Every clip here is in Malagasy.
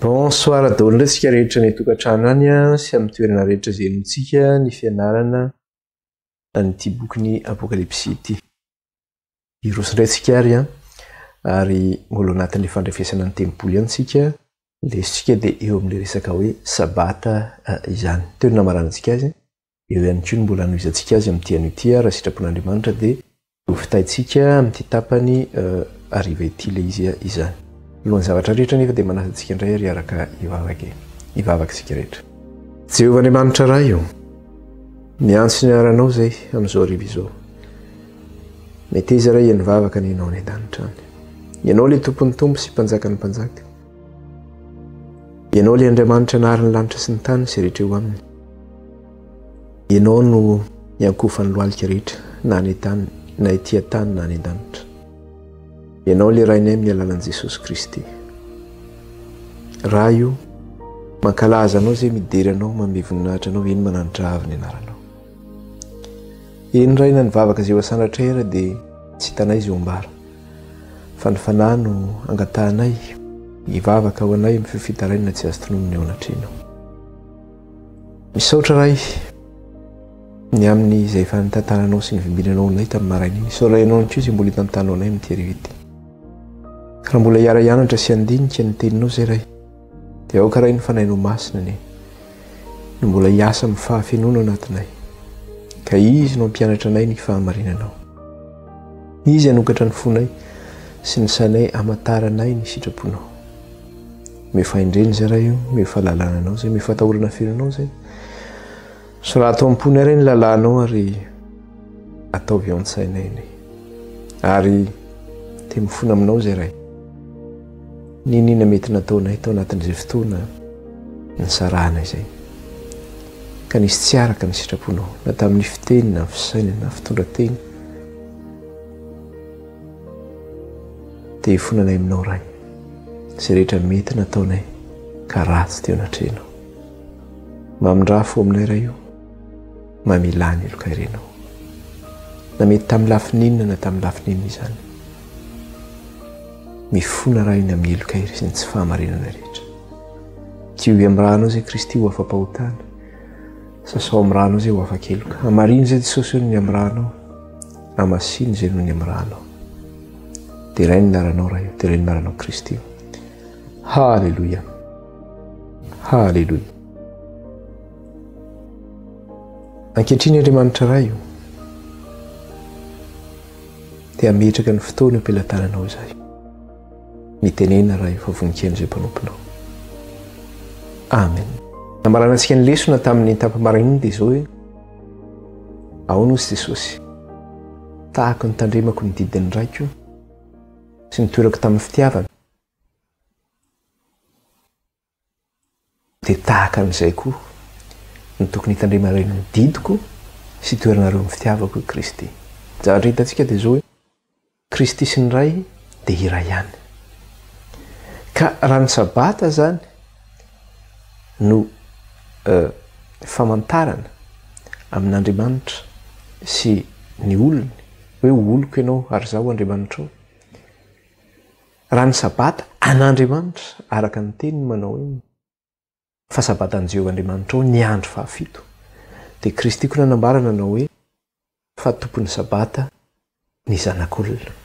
Bonsoir daholo indray tsika rehetra ny tokantrano any sy amin'ny toerana rehetra izay nontsika ny fianarana an'ity bokyny apokalipsy ity. Irosindray tsika ary mbola anatin'ny fandrefesana ny tempolo ihany tsika, lesitsika dia eo amin'ilay resaka hoe sabata izany. Teo ny namaranantsika azy, eo ihany koa ny mbola anohizantsika azy amin'ity an'ity raha sitrapon'Andriamanitra dia ho fitaitsika amin'ity tapany hariva ity ilay izy izany. Alohan'ny zavatra rehetra nefa dia manasa antsika indray ary araka hivavaka isika rehetra. Jehovah Andriamanitra iray io, miantso ny aranao izay amin'izao hariva izao. Mety izy iray nivavaka ny ianao any an-danitra any. Ianao ilay tompon'ny tompo sy mpanjaka ny mpanjaka. Ianao ilay Andriamanitra naharin'ny lanitra sy ny tany sy rehetra eo aminy. Ianao no niankofan'ny lohalika rehetra na any an-tany na ety an-tany na any an-danitra. Ianao ilay rainay amin'ny alalan'i Jesosy Kristy. Raha io mankalaza anao izay midery anao, manome voninahitra anao, eny mananitra avy ny anaranao. Eny raina nivavaka izay ho asandratra era dia tsy hitanay izy ombara. Fa ny fanahy no angatahanay, hivavaka ho anay amin'ny fitarainana tsy azo tononony ao anatrinao. Misaotra ray ny amin'ny izay efa nitantananao sy ny vimbinanao anay tamin'ny maraina iny. Saorainao ny koa izay mbola hitantanao anay amin'ity hariva ity. Raha mbola hiara-hianatra sy handinika ny teninao izay ray, dia aoka ray ny fanahinao masina anie, no mbola hiasa amin'ny fahafenoana anatinay, ka izy no ampianatra anay ny fahamarinanao. Izy hanokatra ny fonay sy ny sanay hamantaranay ny sitraponao. Mifaindreny izay ray io, mifahalalànanao izay, mifatahorana fenanao izay. So raha atao am-pony ray ny lalànao ary ataovy ao an-tsainay ny. Ary te mifona aminao izay ray. Ninina mety nataonay tao anatin'izay fotoana ny sarahana izay. Ka nisy tsy araka ny sitraponao, na tamin'ny fiteny na fisainana na fitondrateny. Dia hifonanay aminao ray. Izay rehetra mety nataonay ka ratsy teo anatrenao. Mamindrafo aminay ray io, mamilany ilokairenao. Na mety tamin'ny lafininina na tamin'ny lafininina izany. Mifona ray ny amin'ny elokairy sy ny tsy fahamarinana rehetra. Tio amin'ny ranao izay Kristy ho afa-pahotana, sasao amin'ny ranao izay ho afa-keloka. Hamariny izay Jesosy ny amin'ny ranao, hamasiny izay no ny amin'ny ranao. Dia ray ny naranao ray io, dia ray ny naranao Kristy io. Halleluja. Halleluja. Ankehitriny Andriamanitra ray io, dia ametraka ny fotoana am-pelantananao izay. Mitenena raha efa voninkaina izay mpanomponao. Amen. Namaranantsika ny lesona tamin'ny tampamaraina dia izao hoe, ahoana hozy Jesosy, tahaka ny tandremako ny didiny raiko sy nitoerako tamin'ny fitiavana, dia tahaka an'izay koa ny tokony hitandremaray ny didiko sy toeranareo ny fitiavako i Kristy. Zavatra hitantsika dia izao hoe, Kristy sy ny ray dia iray ihany. Ka raha ny sabata zany no famantarana amin'Andriamanitra sy ny olony, hoe oloko ianao ary zaho Andriamanitra ao. Raha ny sabata an'Andriamanitra araka ny teniny manao hoe fa sabata an'i Jehovah Andriamanitra ao ny andro fahafito. Dia Kristy koa nanambarana nanao hoe fa tompon'ny sabata ny zanak'olona.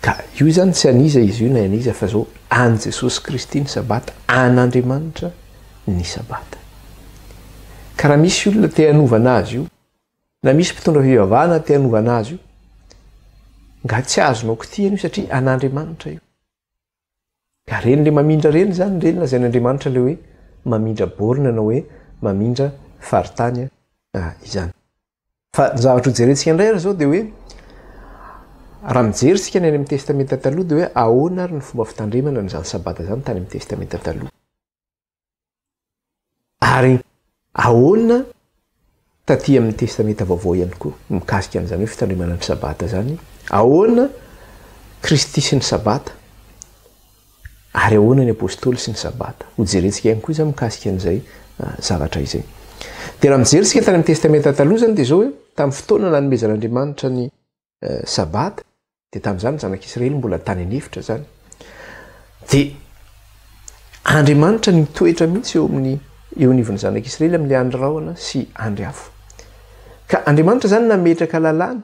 Ka io zany tsy aniza izy io na aniza fa zao an Jesosy Kristy ny sabata, an'Andriamanitra ny sabata. Ka raha misy olona te hanovana azy io, na misy mpitondra fivavahana te hanovana azy io, nga tsy azonao kitiana io satria an'Andriamanitra io. Ka reny le mamindra reny zany, reny lazain'Andriamanitra le hoe mamindra borina na hoe mamindra faritany izany. Fa ny zavatra hojerentsika indray ary zao dia hoe, raha mijeritsika ny any amin'ny testamenta taloha dia hoe ahoana ary ny fomba fitandremana n'izany sabata zany tany amin'ny testamenta taloha. Ary ahoana taty amin'ny testamenta vaovao ihany koa mikasika an'izany hoe fitandremana ny sabata zany. Ahoana Kristy sy ny sabata. Ary ahoana ny apôstôly sy ny sabata. Hojerentsika ihany koa izany mikasika an'izay zavatra izay. Dia raha mijeritsika tany amin'ny testamenta taloha zany dia izao hoe tamin'ny fotoana nanomezan'Andriamanitra ny sabata, dia tamin'izany zanak'Israely mbola tany anefitra zany. Dia Andriamanitra nitoetra mihitsy eo anivon'ny zanak'Israely amin'ilay andro rahona sy andro afo. Ka Andriamanitra zany nametraka lalàna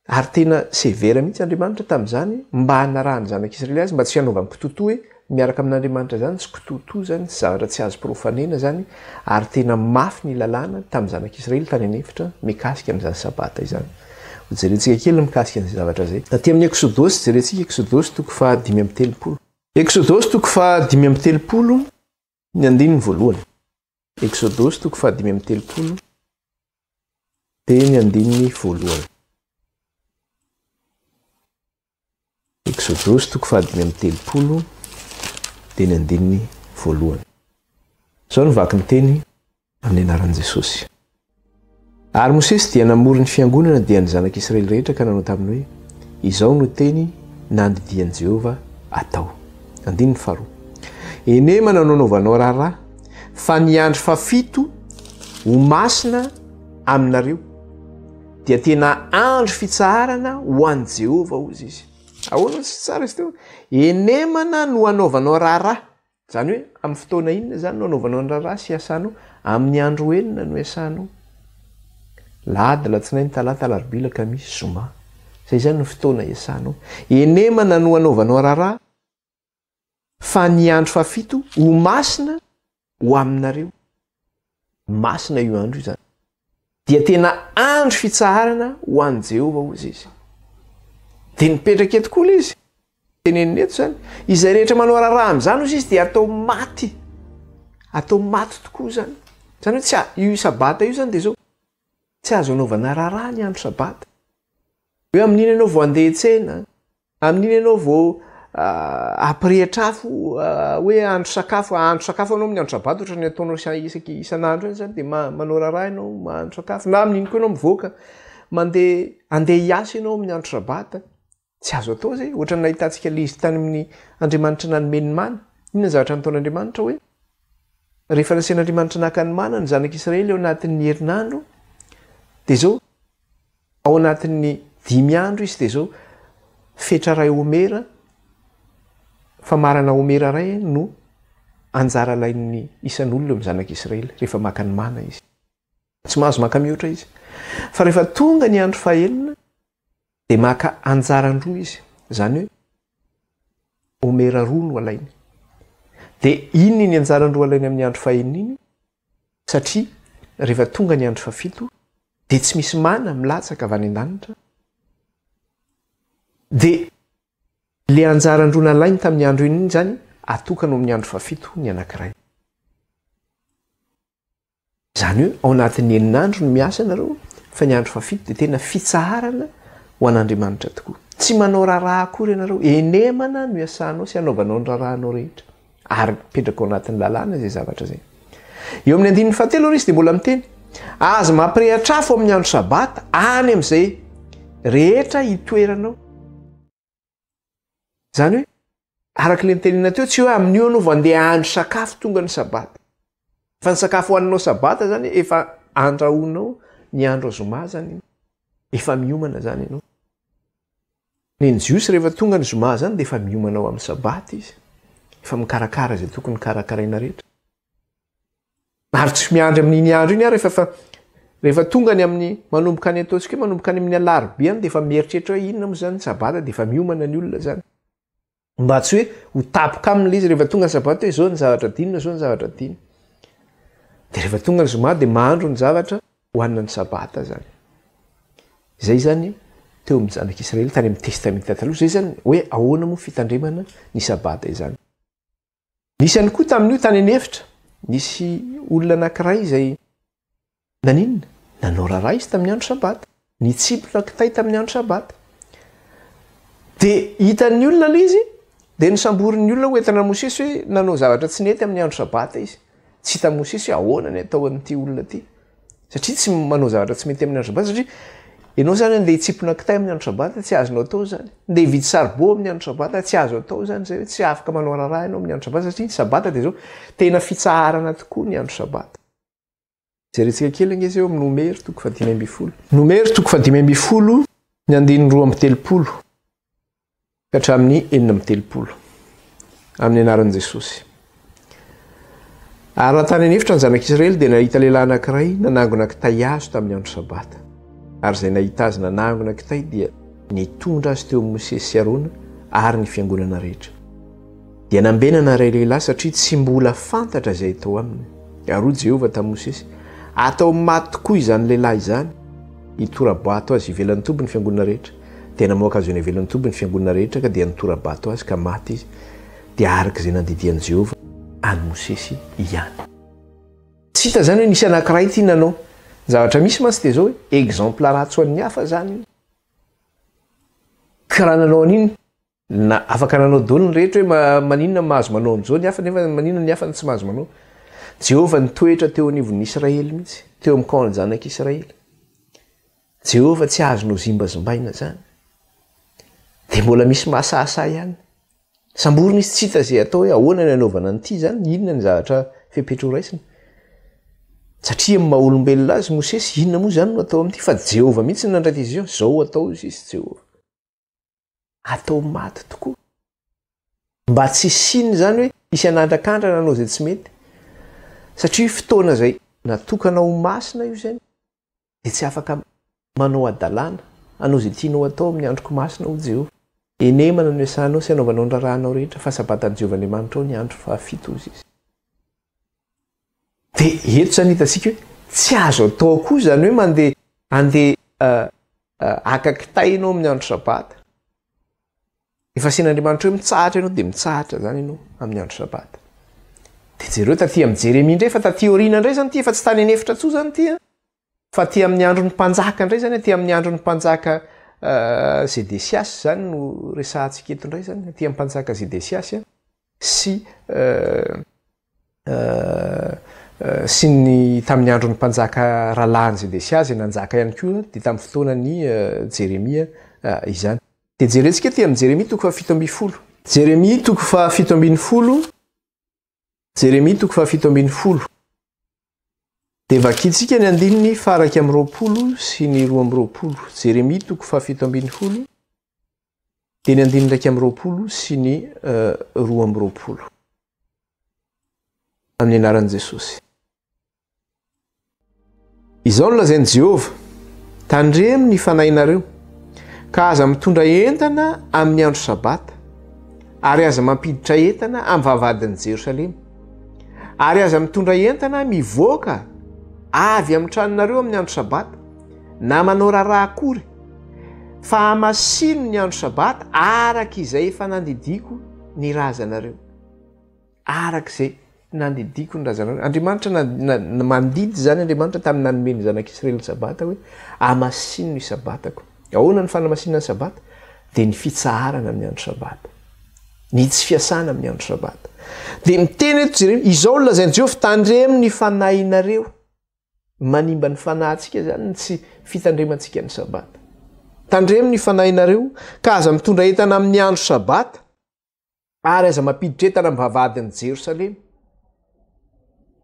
ary tena severa mihitsy Andriamanitra tamin'izany mba hanarahany zanak'Israely azy mba tsy hanaovany kitoto hoe miaraka amin'Andriamanitra zany tsy kitoto zany tsy zavatra tsy azo profanena zany ary tena mafy ny lalàna tamin'ny zanak'Israely tany anefitra mikasika amin'izany sabata izany. Jerentsika kely mikasika an'izay zavatra zay. Aty amin'ny Exodosy jerentsika Exodosy 5:30. Exodosy 5:30 ny andininy voalohany. Exodosy 5:30 dia ny andininy voalohany. Exodosy 5:30 dia ny andininy voalohany. Zao ny vaky ny teny amin'ny anaran'i Jesosy. Ary Mosesy dia namory ny fiangonana dia ny zanak'Israely rehetra ka nanao taminy hoe izao no teny nandidian'i Jehova atao. Andininy faharoa. Enema nanaovanao raharaha fa ny andro fafito ho masina aminareo dia tena andro fitsaharana ho an'i Jehova hozy izy. Ahoana tsy tsara izy teo? Enemana no anaovanao raharaha. Zany hoe amin'ny fotoana inona zany no anaovanao ny raharaha sy iasanao? Amin'ny andro enina no iasanao. Lahady, latsinainy, talata, alarobia, alakamisy, zoma. Zay zany ny fotoana iasanao. Enemana no anaovanao raharaha fa ny andro fafito ho masina ho aminareo. Masina io andro io zany. Dia tena andro fitsaharana ho an'i Jehova hozy izy. Dia nipetraka eto koa izy. Teneniny eto zany. Izay rehetra manao raharaha amin'izany hozy izy dia atao maty. Atao maty tokoa zany. Zany hoe tsy io sabata io zany dia zao. Tsy azo anaovana raharaha ny andro sabata. Hoe amin'iny ianao vao andeha tsena, amin'iny ianao vao aprehitra-afo hoe andro sakafo anao amin'ny andro sabata ohatrany ataonao isan'andro eny zany dia manao raharaha ianao andro sakafo. Na amin'iny koa ianao mivoaka andeha hiasa ianao amin'ny andro sabata. Tsy azo atao zay. Ohatrany nahitantsika lizy tany amin'ny Andriamanitra nanomeny mana. Inona zavatra nataon'Andriamanitra hoe rehefa nasian'Andriamanitra naka ny mana ny zanak'Israely ao anatin'ny herinandro dia zao ao anatin'ny 5 andro izy dia zao fetra ray omera famarana omera ray no anjara lain'ny isan'olona amin'ny zanak'Israely rehefa maka ny mana izy. Tsy mahazo maka mihoatra izy. Fa rehefa tonga ny andro fahaenina dia maka anjaran-droa izy. Zany hoe omera roa no alainy. Dia inona ny anjaran-droa alainy amin'ny andro fahaenina iny? Satria rehefa tonga ny andro fafito dia tsy misy mana milatsaka avy any an-danitra. Dia le anjaran-droa nalainy tamin'ny andro iny zany atokana amin'ny andro fafito ny anankiray. Zany hoe ao anatin'ny eninandro no miasa nareo fa ny andro fafito dia tena fitsaharana ho an'Andriamanitra tokoa. Tsy manao raharaha akory ianareo. Enemana no iasanao sy anaovanao ny raharahanao rehetra. Ary mipetraka ao anatin'ny lalàna zay zavatra zay. Eo amin'ny andininy fahatelo izy dia mbola miteny aza mampirehatra-afo amin'ny andro sabata any amin'izay rehetra hitoeranao. Zany hoe araka ilay nitenena teo tsy hoe amin'io anao vao andeha andro sakafo tonga ny sabata. Fa ny sakafo hohaninao sabata zany efa andrahonao ny andro zoma zany. Efa miomana zany ianao. Ny jiosy rehefa tonga ny zoma zany dia efa miomana ao amin'ny sabata izy. Efa mikarakara izay tokony karakaraina rehetra. Ary tsy miandry amin'iny andro iny ary rehefa tonga ny amin'ny manomboka ny ataontsika hoe manomboka ny amin'ny alarobia dia efa mieritreritra hoe inona moa zany sabata dia efa miomana ny olona zany. Mba tsy hoe ho tapoka amin'ilay izy rehefa tonga ny sabata hoe zao ny zavatra dinina, zao ny zavatra dinina. Dia rehefa tonga ny zoma dia mahandro ny zavatra hohanina ny sabata zany. Zay zany teo amin'ny zanak'Israely tany amin'ny testamenta taloha. Zay zany hoe ahoana moa fitandremana ny sabata izany. Nisy ihany koa tamin'io tany anefitra. Nisy olona anankiray izay naninona? Nanao raharaha izy tamin'ny andro sabata. Nitsipotra kitay tamin'ny andro sabata. Dia hitan'ny olona ilay izy dia nisamborin'ny olona hoentina Mosesy hoe nanao zavatra tsy nety amin'ny andro sabata izy. Tsy hitan'i Mosesy hoe ahoana ny atao an'ity olona ity. Satria tsy manao zavatra tsy mety amin'ny andro sabata satria ianao zany andeha hitsipona kitay amin'ny andro sabata tsy azonao atao zany. Andeha hividy saribao amin'ny andro sabata tsy azo atao zany zay hoe tsy afaka manao raharaha ianao amin'ny andro sabata satria ny sabata dia zao tena fitsaharana tokoa ny andro sabata. Jerentsika kely angeza eo amin'ny Nomery 5:10. Nomery 5:10 ny andininy 2:30 ka hatramin'ny 4:30 amin'ny anaran'i Jesosy. Ary raha tany anefitra ny zanak'Israely dia nahita lehilahy anankiray nanangona kitay azo tamin'ny andro sabata. Ary izay nahita azy nanangona kitay dia nitondra azy teo amin'ny Mosesy sy Arona ary ny fiangonana rehetra. Dia nambenana ray lehilahy satria tsy mbola fantatra izay tao aminy. Ary hoy Jehovah tamin'ny Mosesy, atao maty tokoa izany lehilahy izany, hitora-bato azy ivelan'ny tompony fiangonana rehetra. Dia namoaka azy eny ivelan'ny tompony fiangonana rehetra ka dia nitora-bato azy ka maty izy. Dia araka izay nandidian'i Jehovah any Mosesy ihany. Tsy hita zany hoe nisy anankiray ity nanao zavatra misy mantsy dia zao hoe exemple ratsy ho an'ny hafa zany. Ka raha nanao an'iny na afaka nanao daholo ny rehetra hoe maninona mahazo manao an'izao ny hafa nefa maninona ny hafa ny tsy mahazo manao. Jehovah nitoetra teo anivon'ny Israely mihitsy, teo amin'ny camp-ny zanak'Israely. Jehovah tsy azonao zimbazimbaina zany. Dia mbola misy mahasahasa ihany. Samborina izy tsy hita izay atao hoe ahoana ny anaovana an'ity zany, inona ny zavatra fepetra ho raisina. Satria amin'ny maha-olombelona azy Mosesy, inona moa zany no atao amin'ity fa Jehovah mihitsy ny nandray izy io, zao atao izy Jehovah. Atao maty tokoa. Mba tsy siny zany hoe isy anandrakandra nanao izay tsy mety. Satria fotoana izay natokana ho masina io zany dia tsy afaka manao adalàna, hanao izay tianao atao amin'ny androko masina ho Jehovah. Enemana no iasanao sy anaovanao ny rahanao rehetra fa sabatan'i Jehovah-Andriamanitra ao ny andro fahafito izy. Dia eto zany hitantsika hoe tsy azo atao koa zany hoe andeha haka kitainao amin'ny andro sabata. Efa asian'Andriamanitra hoe mitsahatra ianao dia mitsahatra zany ianao amin'ny andro sabata. Dia jereo taty amin'ny Jeremia indray fa taty aoriana indray zany ity fa tsy tany anefitra tsoa zany ity. Fa ty amin'ny andro ny mpanjaka indray zany, ty amin'ny andro ny mpanjaka Zedesiasy zany no resahantsika eto indray zany, ty amin'ny mpanjaka Zedesiasy sy ny tamin'ny andro ny mpanjaka Rahalahy Zedesiasy nanjaka ihany koa dia tamin'ny fotoanan'ny Jeremia izany. Dia jerentsika ty amin'ny Jeremia toko fahafito ambin'ny folo. Jeremia toko fahafito ambin'ny folo. Jeremia toko fahafito ambin'ny folo. Dia vakitsika ny andininy faraky amin'ny roapolo sy ny roa amin'ny roapolo. Jeremia toko fahafito ambin'ny folo. Dia ny andininy raiky amin'ny roapolo sy ny roa amin'ny roapolo. Amin'ny anaran'i Jesosy. Izao no lazain'i Jehovah, tandremo ny fanahinareo, ka aza mitondra entana amin'ny andro sabata, ary aza mampiditra entana amin'ny vavahadin'i Jerosalema, ary aza mitondra entana mivoaka avy amin'ny tranonareo amin'ny andro sabata, na manao raharaha akory, fa hamasino ny andro sabata araka izay efa nandidiko ny razanareo. Araka izay nandidiko ny razanareo. Andriamanitra mandidy zany Andriamanitra tamin'ny nanomeny zanak'Israely sabata hoe hamasino ny sabatako. Ahoana ny fanamasinana ny sabata? Dia ny fitsaharana amin'ny andro sabata. Ny tsy fiasana amin'ny andro sabata. Dia miteny eto Jeremia, izao no lazain'i Jehovah, tandremo ny fanahinareo. Manimba ny fanahintsika zany ny tsy fitandremantsika ny sabata. Tandremo ny fanahinareo, ka aza mitondra entana amin'ny andro sabata, ary aza mampiditra entana amin'ny vavahadin'i Jerosalema.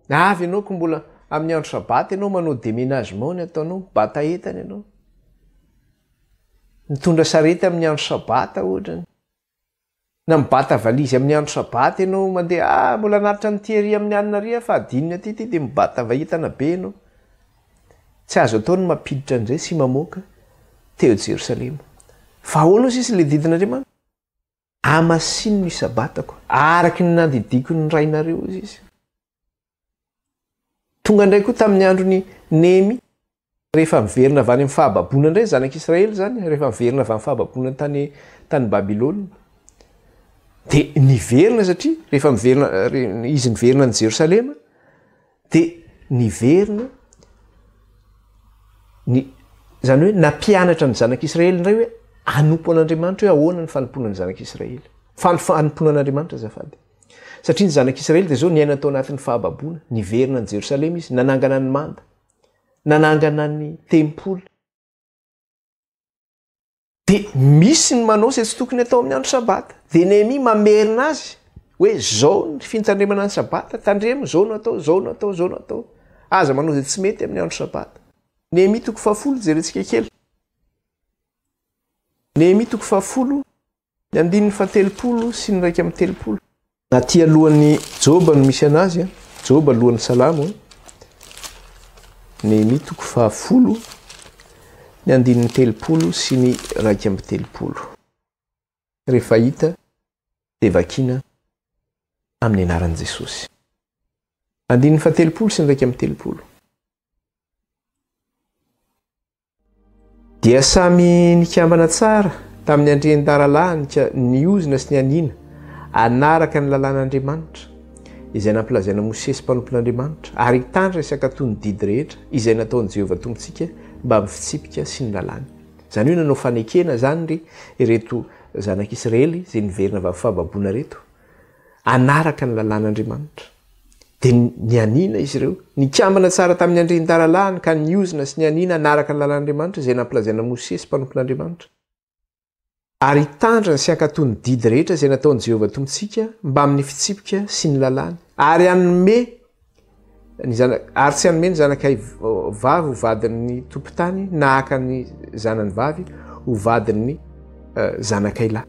Avy ianao ko mbola amin'ny andro sabata ianao manao déménagement ny ataonao, bata entana ianao. Mitondra sarety amin'ny andro sabata ohatrany. Na mibata valizy amin'ny andro sabata ianao mandeha, mbola anatitra ny tery amin'ny aninaria fa adinina aty dia mibata vaentana be ianao. Tsy azo atao ny mampiditra an'izay sy mamoaka teo Jerosalema. Fa ahoana sisy ilay didin'Andriamanitra? Hamasino ny sabatako, araky ny nandidiko ny rainareo izy izy. Tonga indray koa tamin'ny androny Nehemia, rehefa miverina avy any amin'ny fahababona indray zanak'Israely zany, rehefa miverina avy amin'ny fahababona tany Babilôna. Dia niverina satria rehefa izy niverina ny Jerosalema, dia niverina zany hoe nampianatra ny zanak'Israely indray hoe hanompo an'Andriamanitra hoe ahoana ny fanompoana ny zanak'Israely. Fanompoana an'Andriamanitra azafady. Satria ny zanak'Israely dia zao niaina tao anatin'ny fahababona, niverina ny Jerosalema izy, nanangana ny manda, nanangana ny tempoly. Dia misy ny manao izay tsy tokony atao amin'ny andro sabata. Dia Nehemia mamerina azy hoe zao ny fitandremana ny sabata, tandremo, zao no atao, zao no atao, zao no atao. Aza manao izay tsy mety amin'ny andro sabata. Nehemia toko fahafolo, jerentsika kely. Nehemia toko fahafolo, ny andininy fahatelopolo sy ny raiky amin'ny telopolo. Aty alohan'ny Joba no misy anazy, joba alohan'ny salamo Néhémie toko fahafolo ny andininy telopolo sy ny raiky amby telopolo rehefa hita dia vakiana amin'ny anaran'i Jesosy. Andininy fahatelopolo sy ny raiky amby telopolo. Dia samy nikambana tsara tamin'ny andren-daralahy ny ozina sy ny anina anaraka ny lalàn'Andriamanitra izay nampilazaina Mosesy mpanompon'Andriamanitra ary hitandrina sy ankatony didy rehetra izay nataon'i Jehovah Tompontsika mba amin'ny fitsipika sy ny lalàny. Izany hoe nanao fanekena zany ry ireto zanak'Israely izay niverina avy amin'ny fahababoana reto anaraka ny lalàn'Andriamanitra. Dia ny anina izy ireo nikambana tsara tamin'ny andren-daralahy ka ny ozina sy ny anina anaraka ny lalàn'Andriamanitra izay nampilazaina Mosesy mpanompon'Andriamanitra ary hitandrina sy ankatony didy rehetra izay nataon'i Jehovah Tompontsika mba amin'ny fitsipika sy ny lalàny ary tsy hanome ny zanakay vavy ho vadin'ny tompon-tany na haka ny zanany vavy ho vadin'ny zanakay lahy.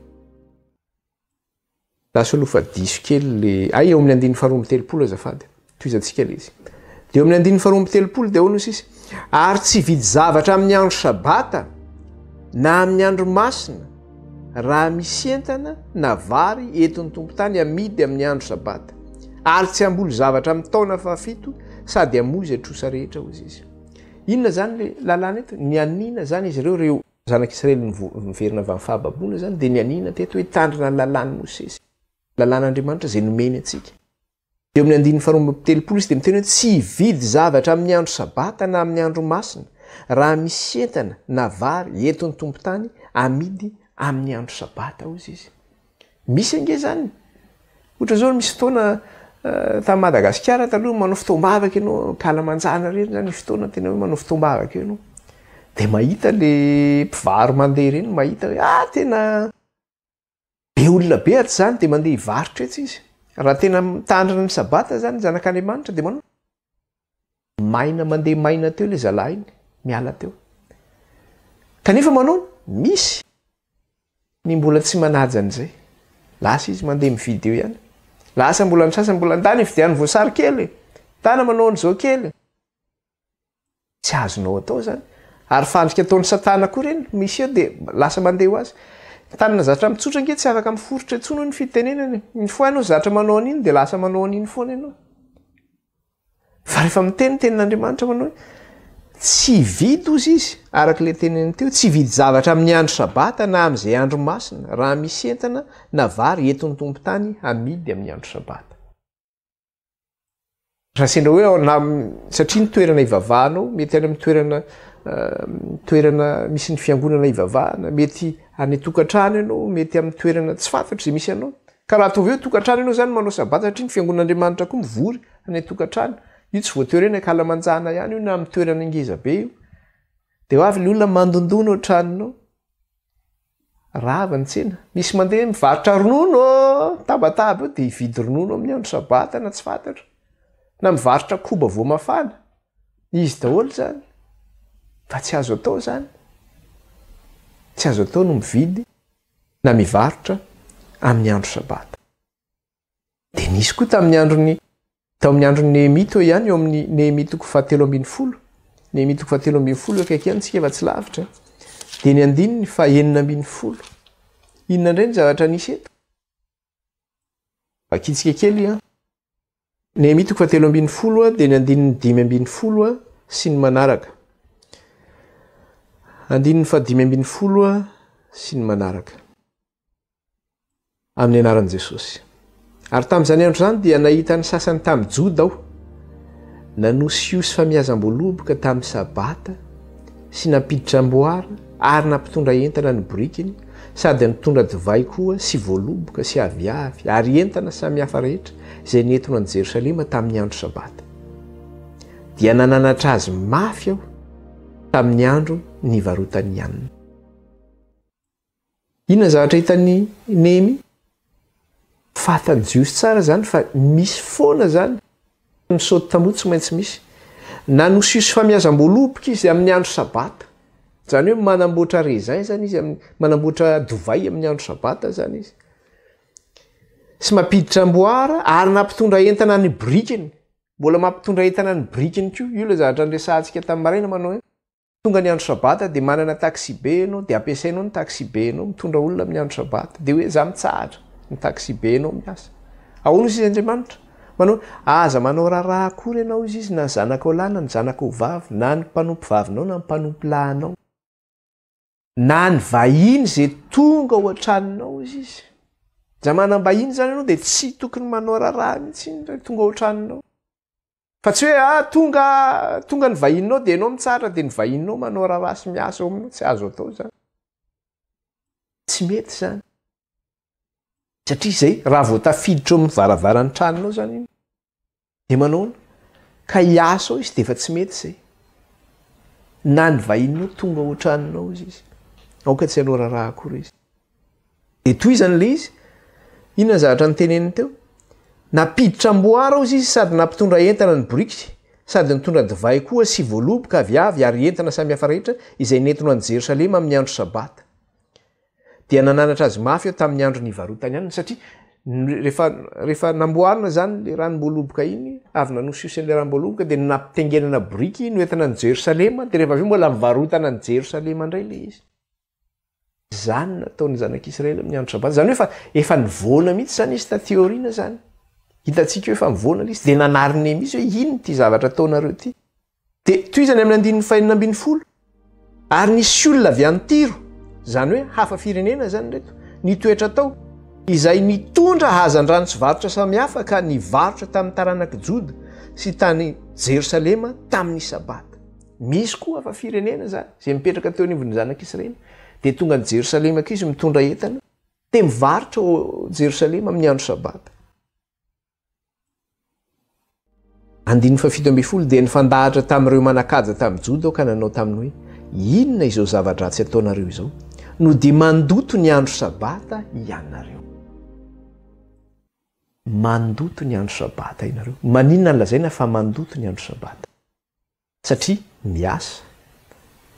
Lasa aloha fa diso kely eo amin'ny andininy faharoa amby telopolo azafady toizantsika le izy. Dia eo amin'ny andininy faharoa amby telopolo dia ahoana sisy ary tsy vidy zavatra amin'ny andro sabata na amin'ny andro masina raha misy entana na vary eton'ny tompon-tany amidy amin'ny andro sabata ary tsy amboly zavatra amin'ny taona fahafito sady amozy atrosa rehetra hozy izy. Inona zany le lalàna eto? Ny anina zany izy ireo zanak'Israely niverina avy amin'ny fahababoana zany dia ny anina teto hoe tandrina ny lalàny Mosesy, lalàn'Andriamanitra izay nomeny antsika. Eo amin'ny andininy faharoa amby telopolo izy dia miteny hoe tsy hividy zavatra amin'ny andro sabata na amin'ny andro masina raha misy entana na vary eton'ny tompon-tany amidy amin'ny andro sabata hozy izy. Misy ange zany ohatra zao misy fotoana tamin'ny Madagasikara taloha manao fotoam-bavaka ianao kalamanjana reny zany fotoana tena hoe manao fotoam-bavaka ianao dia mahita le mpivaro mandeha reny mahita hoe tena be olona be aty zany dia mandeha hivarotra etsy izy raha tena mitandrina ny sabata zany zanak'Andriamanitra dia manao maina mandeha maina teo le zalahy iny miala teo kanefa manao misy ny mbola tsy manaja an'izay lasa izy mandeha mividy eo ihany lasa mbola ny sasany mbola ndany vidian'ny voasary kely tana manao an'izao kely tsy azonao atao zany ary fandrika ataon'ny satana koa reny misy eo dia lasa mandeha ho azy tanana zatra mitsotra nge tsy afaka miforotra intsony ny fitenenany ny foanao zatra manao an'iny dia lasa manao an'iny foana ianao fa rehefa miteny tenin'Andriamanitra manao tsy vidy ozy izy arak'ilay teneny teo tsy vidy zavatra amin'ny andro sabata na amin'izay andro masina raha misy entana na vary eton'ny tompon-tany amidy amin'ny andro sabata. Raha sendra hoe satria ny toerana ivavahanao mety any amin'ny toerana misy ny fiangonana ivavahana mety any tokantrano ianao mety amin'ny toerana tsy fantatro izay misy ianao ka raha atovy eo tokantrano ianao zany manao sabata satria ny fiangonan'Andriamanitra koa mivory any tokantrano io tsy voatery hoe kalamanjana ihany io na amin'ny toerana ingeza be io dia ho avy le olona mandondona ao tranonao rava ny tsena misy mandeha mivarotra ronono tabataba eo dia hividy ronono amin'ny andro sabata na tsy fantatro na mivarotra koba voamafana izy daholo zany fa tsy azo atao zany tsy azo atao no mividy na mivarotra amin'ny andro sabata. Dia nisy koa tao amin'ny androny Néhémie teo ihany eo amin'ny Néhémie toko fahatelo ambin'ny folo Néhémie toko fahatelo ambin'ny folo akaiky ihany tsika efa tsy lavitra dia ny andininy fahaenina ambin'ny folo inona indray ny zavatra nisy eto vakitsika kely Néhémie toko fahatelo ambin'ny folo dia ny andininy dimy ambin'ny folo sy ny manaraka andininy fahadimy ambin'ny folo sy ny manaraka amin'ny anaran'i Jesosy. Ary tamin'izany andro zany dia nahita ny sasany tamin'ny Joda aho nanosy io sy famiazam-boaloboka tamin'ny sabata sy nampiditra amboara ary nampitondra entana ny borikiny sady nitondra divay koa sy voaloboka sy aviavy ary entana samihafa rehetra izay nentona any Jerosalema tamin'ny andro sabata dia nananatra azy mafy aho tamin'ny andro nivarotany hanina. Inona zavatra hitany Néhémie? Fatany jiosy tsara zany fa misy foana zany misaoty tamoa tsy maintsy misy nanosy sy famiazam-boaloboka izy amin'ny andro sabata zany hoe manamboatra raisin zany izy manamboatra divay amin'ny andro sabata zany izy sy mampiditra amboara ary nampitondra entana ny brikiny mbola mampitondra entana ny brikiny ko io le zavatra nresantsika tamin'ny maraina manao hoe tonga ny andro sabata dia manana taxi be anao dia ampiasainao ny taxi be anao mitondra olona amin'ny andro sabata dia hoe za mitsahatra ny taxi be anao miasa ahoana izy Andriamanitra manao aza manao raharaha akory ianao izy na ny zanaka lahy na ny zanaka ho vavy na ny mpanompo vavinao na ny mpanompo lahinao na ny vahiny zay tonga ao an-tranonao izy za manam-bahiny zany ianao dia tsy tokony manao raharaha mihitsy tonga ao an-tranonao fa tsy hoe tonga ny vahininao dia ianao mitsara dia ny vahininao manao raharaha sy miasa ao aminao tsy azo atao zany tsy mety zany satria izay raha vao tafiditra eo amin'ny varavaran'ny tranonao zany iny dia manaona ka hiasa ao izy dia efa tsy mety izay na ny vahininao tonga ao an-tranonao izy aoka tsy hanao raharaha akory izy dia toy izany le izy inona zavatra nyteneniny teo napiditra amboara ao izy sady nampitondra entana ny briky sady nitondra divay koa sy voaloboka aviavy ary entana samihafa rehetra izay nentinao any Jerosalema amin'ny andro sabata dia nananatra azy mafy eo tamin'ny andro nivarotany ihany satria rehefa namboarina zany le ranom-boaloboka iny avy nanosiosany ranom-boaloboka dia nampitengenana briky no entana ny Jerosalema dia rehefa avy mbola mivarotana ny Jerosalema indray le izy zany nataony zanak'Israely amin'ny andro sabata zany hoe efa nivoana mihitsy zany izy tateoriana zany hitantsika hoe efa mivoana le izy dia nanariny mihitsy hoe ino ty zavatra ataonareo ty dia toy izany amin'ny 1940 ary nisy olona avy any Tiro zany hoe hafa firenena zany reto nitoetra tao izay nitondra hazan-drano sy varotra samihafa ka nivarotra tamin'ny taranaka Joda sy tany Jerosalema tamin'ny sabata misy koa hafa firenena zany izay mipetraka teo anivon'ny zanak'Israely dia tonga ny Jerosalema ko izy mitondra entana dia mivarotra ao Jerosalema amin'ny andro sabata 17 dia nifandahatra tamin'ireo manakaja tamin'ny Joda ao ka nanao taminy hoe inona izao zavatra-dratsy ataonareo izao no dia mandoto ny andro sabata ianareo mandoto ny andro sabata ianareo maninona ny lazaina fa mandoto ny andro sabata satria miasa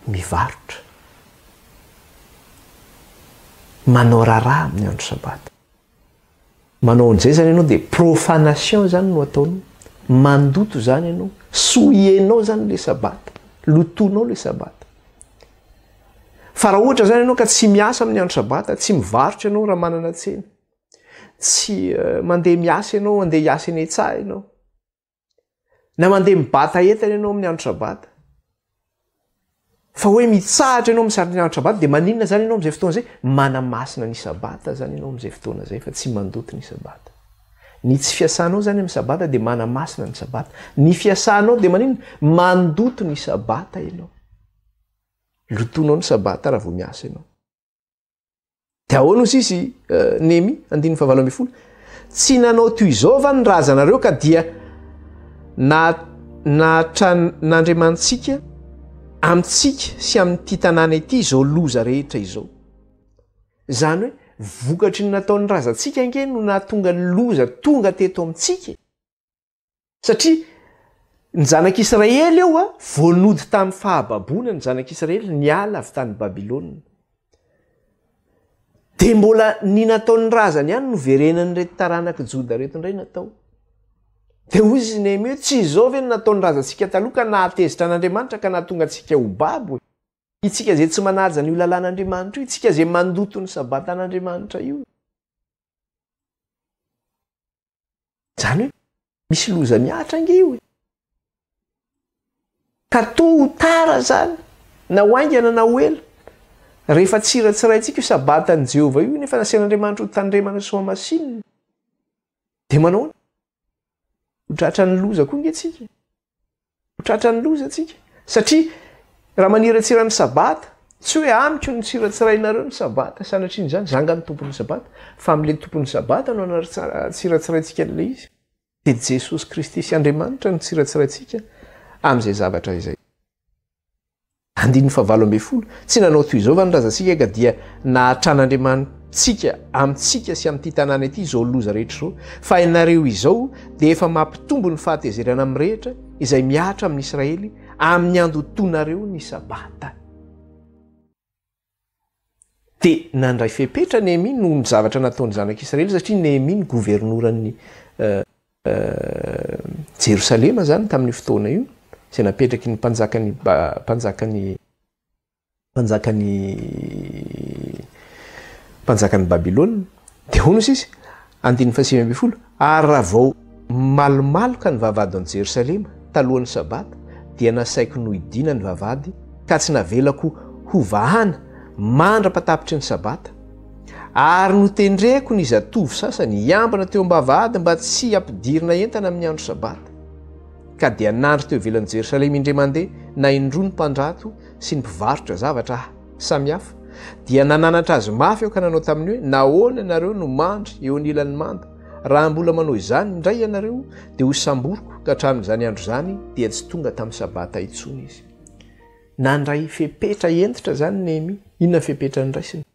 mivarotra manao raharaha amin'ny andro sabata manao an'izay zany ianao dia profanation zany no ataonao mandoto zany ianao soienao zany le sabata lotonao le sabata fa raha ohatra zany ianao ka tsy miasa amin'ny andro sabata tsy mivarotra ianao raha manana tsena tsy mandeha miasa ianao andeha hiasa eny an-tsaha ianao na mandeha mibata entana ianao amin'ny andro sabata fa hoe mitsahatra ianao misaritra ny andro sabata dia maninona zany ianao amin'izay fotoana zay manamasina ny sabata zany ianao amin'izay fotoana zay fa tsy mandoto ny sabata ny tsy fiasanao zany amin'ny sabata dia manamasina ny sabata ny fiasanao dia maninona mandoto ny sabata ianao lotonao ny sabata raha vao miasa ianao dia ahoana ozy izy Nehemi 19 tsy nanao toy izao va ny razanareo ka dia n'Andriamantsika amintsika sy amin'ity tanàna ity izao loza rehetra izao zany hoe vokatry ny nataon'ny razantsika ange no nahatonga ny loza tonga teto amintsika satria ny zanak'Israely eo voanody tamin'ny fahababona ny zanak'Israely niala avy tany Babilôna dia mbola ny nataon'ny razany ihany no verenany reto taranaka Joda reto indray natao dia hoy izy Nehemia hoe tsy izao ve no nataon'ny razantsika taloha ka nahatezitra an'Andriamanitra ka nahatonga antsika ho babo itsika zay tsy manaja ny lalàn'Andriamanitra io itsika zay mandoto ny sabata an'Andriamanitra io zany hoe misy loza miatra ange io ka to tara zany na hoaingana na hoela rehefa tsiratsiraintsika io sabatany Jehova io nefa nasian'Andriamanitra ho tandremana sy ho masinina dia manao hotratra ny loza koa nge tsika hotratra ny loza tsika satria raha maniratsira ny sabata tsy hoe amiko ny tsiratsirainareo ny sabata sanatriny zany zanga ny tompon'ny sabata fa amin'le tompon'ny sabata no tsiratsiraintsika n'le izy dia Jesosy Kristy sy Andriamanitra no tsiratsiraintsika amin'izay zavatra izay 17 tsy nanao toy izao va ny razantsika ka dia nahantran'Andriamanitsika amintsika sy amin'ity tanàna ity izao loza rehetra izao fa ianareo izao dia efa mampitombo ny fahatezerana amin'ny rehetra izay miatra amin'ny Israely amin'ny andotonareo ny sabata dia nandray fepetra Nehemia noho ny zavatra nataony zanak'Israely satria Nehemia ny governoran'ny Jerosalema zany tamin'ny fotoana io zay napetraky ny mpanjakan'ny Babilôna dia hono izy andiny fasimy amby folo ary raha vao malomaloka ny vavady an Jerosalema talohan'ny sabata dia nasaiko no idina ny vavady ka tsy navelako hovahana mandra-patapitry ny sabata ary notendreko ny zatovo sasany hiambana teo am-bavahady mba tsy ampidirina entana amin'ny andro sabata ka dia nandro teo ivelan'i Jerosalema indray mandeha na indroa ny mpandrato sy ny mpivarotra zavatra samihafa dia nananatra azy mafy eo ka nanao taminy hoe nahoana ianareo no mandry eo anilan'ny manda raha mbola manao izany indray ianareo dia ho samboriko ka hatramin'izany andro zany dia tsy tonga tamin'ny sabata intsony izy nandray fepetra entitra zany Nehemia inona fepetra ndraisiny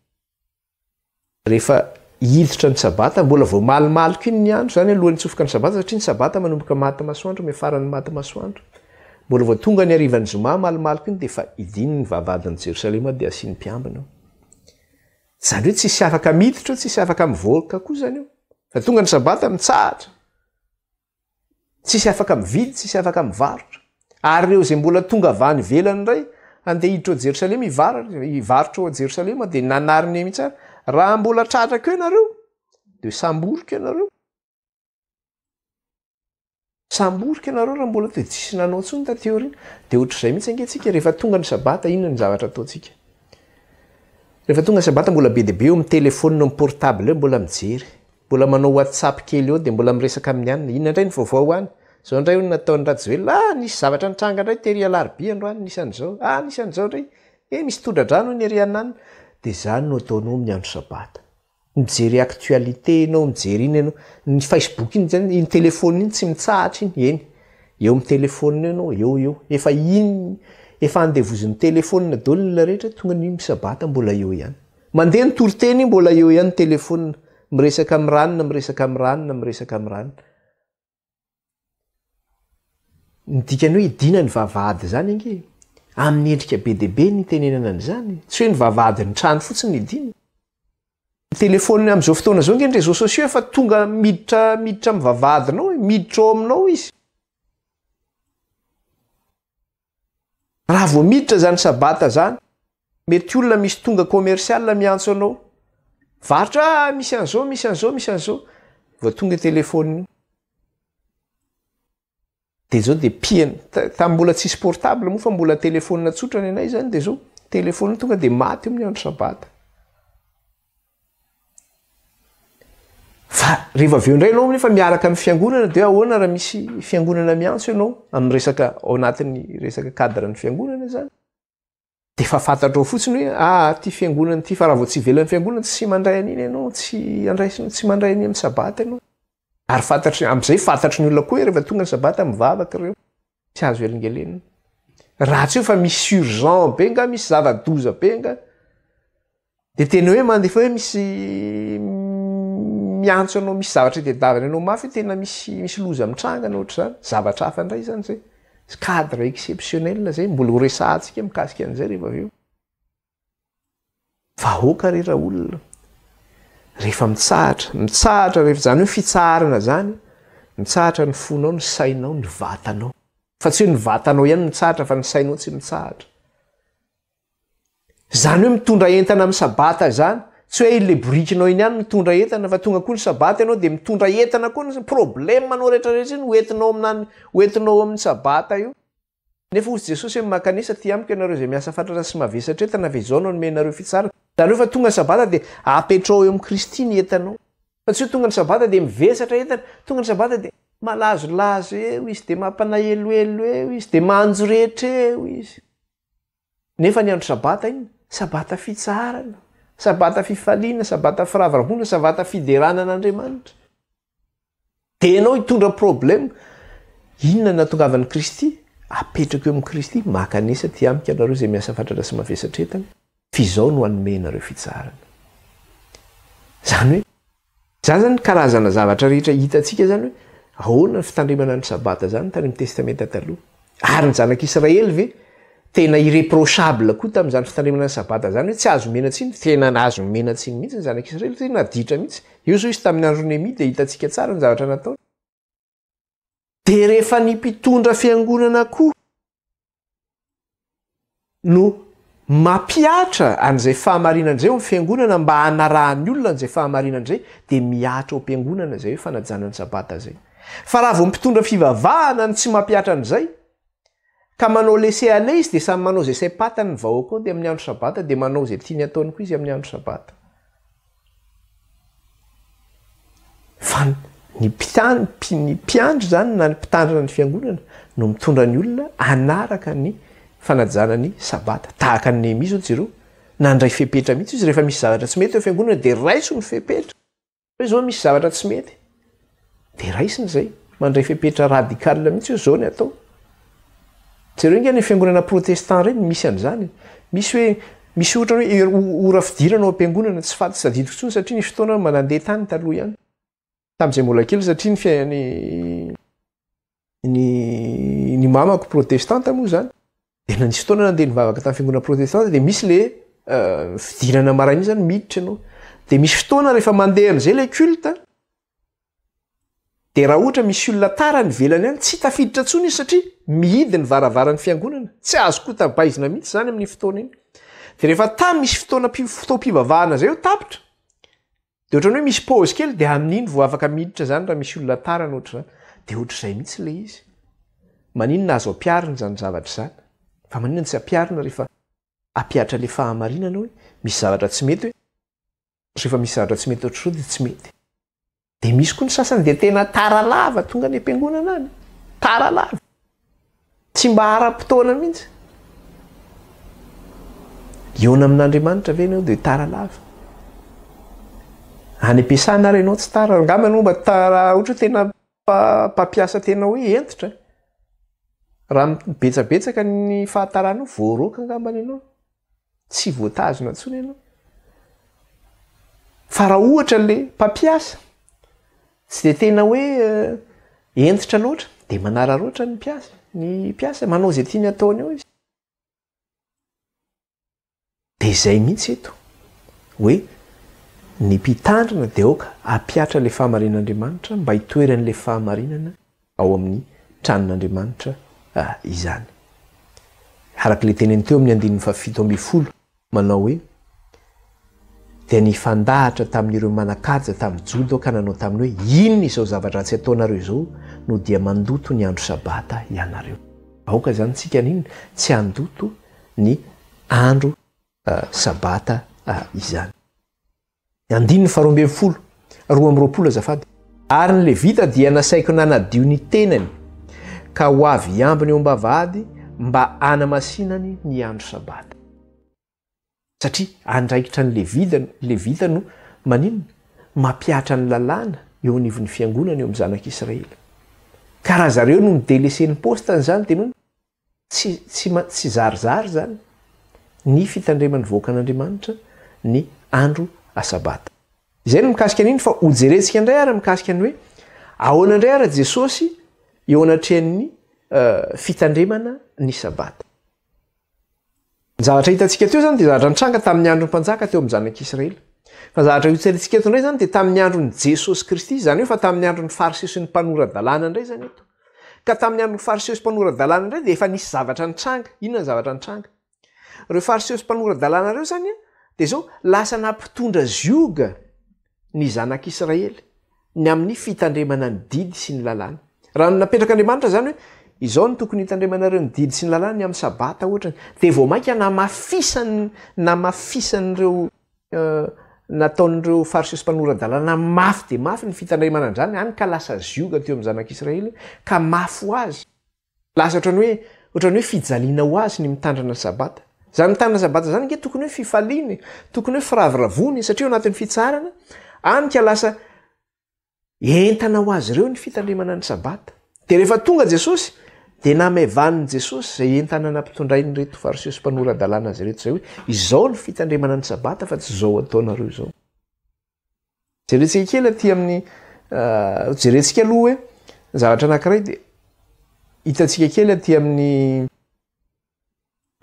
rehefa hiditra ny sabata mbola vao malomaloka iny ny andro zany alohan'ny tsofoka ny sabata satria ny sabata manomboka maty masoandro mifarany maty masoandro mbola vao tonga ny arivan'ny zoma malomaloka iny dia efa idiny ny vavadin'i Jerosalema dia asiany mpiambina zany hoe tsisy afaka miditra eo tsisy afaka mivoaka koa zany eo fa tonga ny sabata mitsahatra tsisy afaka mividy tsisy afaka mivarotra ary reo zay mbola tonga avany velany indray andeha hiditra ao Jerosalema hivarotra ao Jerosalema dia nanary Nehemia tsara raha mbola tratraka eo ianareo dia samborika ianareo raha mbola dia tsisy nanao tsony tateorina dia ohatr'izay mihitsy angentsika rehefa tonga ny sabata inona ny zavatra ataontsika rehefa tonga ny sabata mbola be dia be eo amin'ny telefônina amin'ny portable eo mbola mijery mbola manao WhatsApp kely eo dia mbola miresaka amin'ny anina inona indray ny vaovao any zao indray hono nataony Rajoelina nisy zavatra nitranga indray tery alarobia androany nisan'izao nisan'izao indray misy tondradrano ny eriananina dia zany no ataonao amin'ny andro sabata mijery actualité enao mijery iny ianao ny Facebook iny zany iny telefônina iny tsy mitsahatra iny eny eo amin'ny telefônina ianao eo efa iny efa andevozin'ny telefônina daolina la rehetra tonga ny sabata mbola eo ihany mandeha ny toriteny mbola eo ihany telefônina miresaka amin'ny ranona ny dikany hoe idina ny vavahady zany ange amin'ny endrika be dia be ny tenenana an'izany tsy hoe ny vavahady ny trano fotsiny idina telefônina amin'izao fotoana zao nge ny réseaux sociaux efa tonga miditra amin'ny vavahadinao miditra ao aminao izy raha vao miditra zany sabata zany mety olona misy tonga commercial miantso anao varotra misy an'izao vao tonga telefônina dia zao dia piana tamin'ny mbola tsisy portable moa fa mbola telefônina tsotra ny anay zany dia zao telefônina tonga dia maty amin'ny andro sabata fa rehefa aveo indray ianao nefa miaraka amin'ny fiangonana dia ahoana raha misy fiangonana miantso ianao amin'ny resaka ao anatin'ny resaka cadre ny fiangonana zany dia efa fantatrao fotsiny hoe ty fiangonana ty fa raha vao tsy ivelan'ny fiangonana tsy mandray an'iny ianao tsy mandray an'iny amin'ny sabata ianao ary amin'izay fantatry ny olona koa rehefa tonga ny sabata mivavaka ireo tsy azo elingelena raha tsy hoe fa misy urgent be nga misy zava-doza be nga dia tena hoe mandefa hoe misy miantso anao misy zavatra tedavana ianao mafy tena misy loza mitrangana ohatr'izany zavatra hafa indray zany zay cadre exceptionnel zay mbola ho resahantsika mikasika an'izay rehefa aveo vahoaka rera olona rehefa mitsahatra rehefa zany hoe fitsaharana zany mitsahatra ny fonao ny sainao ny vatanao fa tsy hoe ny vatanao ihany mitsahatra fa ny sainao tsy mitsahatra zany hoe mitondra entana amin'ny sabata zany tsy hoe ile borikinao iny ihany mitondra entana fa tonga koa ny sabata ianao dia mitondra entana koa ny problème manao rehetrarehetra iny hoentinao amin'ny sabata io nefa ozy Jesosy hoe makanisa ty amiko ianareo zay miasa fatratra sy mavesatra entana fa izao no nomenareo fitsara zany hoe fa tonga ny sabata dia apetrao eo amin'ny Kristy ny entanao fa tsy hoe tonga ny sabata dia mivesatra entana tonga ny sabata dia malazolazo eo izy dia mampanaheloelo eo izy dia manjo rehetra eo izy nefa ny andro sabata iny sabata fitsarana sabata fifaliana sabata firavarahona sabata fideranan'Andriamanitra dia ianao hitondra problème inona natongavan'i Kristy apetraka eo amin'ny Kristy makanisa ty amiko ianareo zay miasa fatratra sy mavesatra entana fizao no anomenareo fitsarana zany hoe zany karazana zavatra rehetra hitantsika zany hoe ahoana ny fitandrimana ny sabata zany tany amin'ny testamenta taloha ary ny zanak'Israely ve tena irreprochable koa tamin'izany fitandrimana ny sabata zany hoe tsy azo menatsiny tena nazo menatsiny mihitsy ny zanak'Israely tena naditra mihitsy io zao izy tamin'ny andro Nehemia dia hitantsika tsara ny zavatra nataony dia rehefa ny mpitondra fiangonana koa no mampiatra an'izay fahamarinana izay eo amin'ny fiangonana mba hanarahany olona an'izay fahamarinana izay dia miatra ao am-piangonana izay hoe fanajana ny sabata zay. Fa raha vao mpitondra fivavahana no tsy mampiatra an'izay ka manao laisser aller izy dia samy manao izay saim-patany ny vahoaka ao dia amin'ny andro sabata dia manao izay tiany ataony koa izy amin'ny andro sabata. Fa ny mpiandro zany na ny mpitandrina ny fiangonana no mitondra ny olona anaraka ny fanajana ny sabata. Tahaka ny Néhémie zao jereo nandray fepetra mihitsy izy rehefa misy zavatra tsy mety eo fiangonana dia raiso ny fepetra. Hoe zao misy zavatra tsy mety dia raisiny zay mandray fepetra radical mihitsy hoe zao ny atao. Jereo inga ny fiangonana protestant reny misy an'izany. Misy ohatra hoe ora fidirana ao am-piangonana tsy faty sadidiko intsony satria ny fotoana manandeha tany taloha ihany. Tamin'izay mbola kely satria ny mamako protestante moa zany. Dia nanisy fotoana nandeha nivavaka tamin'ny fiangonana protestante dia misy le fidirana maraina zany miditra ianao. Dia misy fotoana rehefa mandeha amin'izay le culte dia raha ohatra misy olona tara ny velany any tsy tafiditra intsony izy satria mihidy ny varavaran'ny fiangonana. Tsy azo koa tabaizina mihitsy zany amin'ny fotoana iny. Dia rehefa misy fotoam-pivavahana zay eo tapitra dia ohatrany hoe misy pause kely dia amin'iny vao afaka miditra zany raha misy olona tara nohatra zany. Dia ohatr'izay mihitsy le izy. Maninona azo ampiarina zany zavatra zany? Fa maninona tsy ampiarina rehefa ampiatra le fahamarinana hoe misy zavatra tsy mety hoe rehefa misy zavatra tsy mety ohatr'izao dia tsy mety. Dia misy koa ny sasany dia tena tara lava tonga ny am-piangonana any. Tara lava. Tsy mba ara-potoana mihitsy. Iona amin'Andriamanitra ve ianao dia tara lava. Any am-piasana ary ianao tsy tara. Angamba ianao mba tara ohatra tena mpampiasa tena hoe entitra. Raha betsabetsaka ny fahatarana voaroaka angambany ianao. Tsy voatazona intsony ianao. Fa raha ohatra le mpampiasa tsy dia tena hoe entitra loatra dia manararoatra ny mpiasa manao izay tiany ataony ao izy. Dia izay mihitsy eto hoe ny mpitandrina dia aoka ampiatra le fahamarinan'Andriamanitra mba hitoeran'le fahamarinana ao amin'ny tranon'Andriamanitra izany. Araka le teneny teo amin'ny 7:7 manao hoe dia nifandahatra tamin'ireo manakaja tamin'ny jodo ka nanao taminy hoe inona izao zavatra tsy ataonareo izao no dia mandoto ny andro sabata ianareo. Aoka zany tsika n'inona tsy handoto ny andro sabata izany. 2:20 2:20 azafady. Ary ny Levita dia nasaiko nanadio ny tenany ka ho avy iambiny eo am-bavahady mba hanamasinany ny andro sabata. Satria andraikitra ny Levita no maninona mampiatra ny lalàna eo anivon'ny fiangonana eo amin'ny zanak'Israely. Ka raha zareo no nidelese ny postany zany dia nono tsy zarizary zany ny fitandreman'ny voakan'Andriamanitra ny andro sabata. Izay no mikasika an'iny fa ho jerentsika indray ary mikasika ny hoe ahoana indray ary Jesosy eo anatrehan'ny fitandremana ny sabata. Ny zavatra hitantsika teo zany dia zavatra nitranga tamin'ny andro ny mpanjaka teo amin'ny zanak'Israely. Fa zavatra hitsantsika eto indray zany dia tamin'ny andron'ny Jesosy Kristy zany hoe fa tamin'ny andron'ny fariseo sy ny mpanora-dalàna indray zany eto. Ka tamin'ny andron'ny fariseo sy mpanora-dalàna indray dia efa nisy zavatra nitranga. Inona ny zavatra nitranga? Reo fariseo sy mpanora-dalàna reo zany dia zao lasa nampitondra zioga ny zanak'Israely ny amin'ny fitandremana ny didy sy ny lalàna. Raha napetraka Andriamanitra zany hoe izao ny tokony hitandremanareo ny didy sy ny lalàna ny amin'ny sabata ohatrany dia vao mainka namafisan'ireo nataon'ireo fariseo sy mpanora-dalàna mafy dia mafy ny fitandremana an'izany any ka lasa zioga teo amin'ny zanak'Israely ka mafy ho azy. Lasa ohatrany hoe fijaliana ho azy ny mitandrina sabata. Zany mitandrina sabata zany nge tokony hoe fifaliany, tokony hoe firaviravony satria ao anatin'ny fitsarana any ka lasa entana ho azy ireo ny fitandremana ny sabata. Dia rehefa tonga Jesosy dia namevan'ny Jesosy izay entana nampitondrainy reto fariseo sy mpanora-dalàna azy reto zay hoe izao ny fitandremana ny sabata fa tsy izao ataonareo izao. Jerentsika kely aty amin'ny jerentsika aloha hoe zavatra anankiray dia hitantsika kely aty amin'ny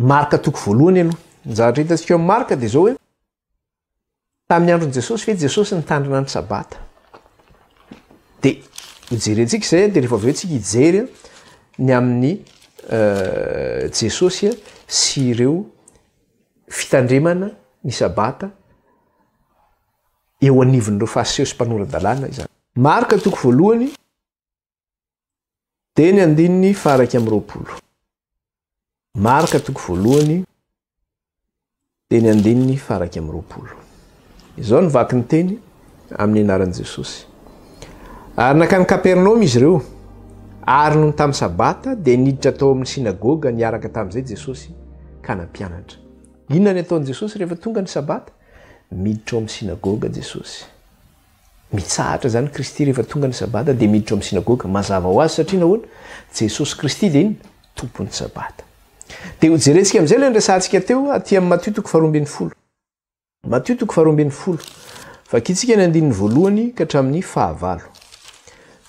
Marka 1:1 aloha. Ny zavatra hitantsika eo amin'ny Marka dia zao hoe tamin'ny andron'i Jesosy fe Jesosy nitandrina ny sabata. Dia hojerentsika zay de rehefa avy eo tsika hijery ny amin'ny jesosy sy ireo fitandremana ny sabata eo anivon'ireo fariseho sy mpanoradalàna izany. Marka toko voalohany de ny andininy faraky amin'ny roapolo. Marka toko voalohany de ny andininy faraky amin'ny roapolo. Izao ny vaky ny teny amin'ny anaran'i Jesosy. Ary nakany Kapernoma izy ireo, ary noho tamin'ny sabata de niditra tao amin'ny sinagoga niaraka tamin'izay Jesosy ka nampianatra. Inona ny ataon'i Jesosy rehefa tonga ny sabata? Miditra ao amin'ny sinagoga Jesosy. Mitsahatra zany Kristy rehefa tonga ny sabata de miditra ao amin'ny sinagoga. Mazava ho azy satria nahoana? Jesosy Kristy de iny tompon'ny sabata. De hojerentsika amin'izay ilay resantsika teo aty amin'ny Matthieu toko 12. Matthieu toko 12. Vakitsika ny andininy voalohany ka hatramin'ny fahavalo.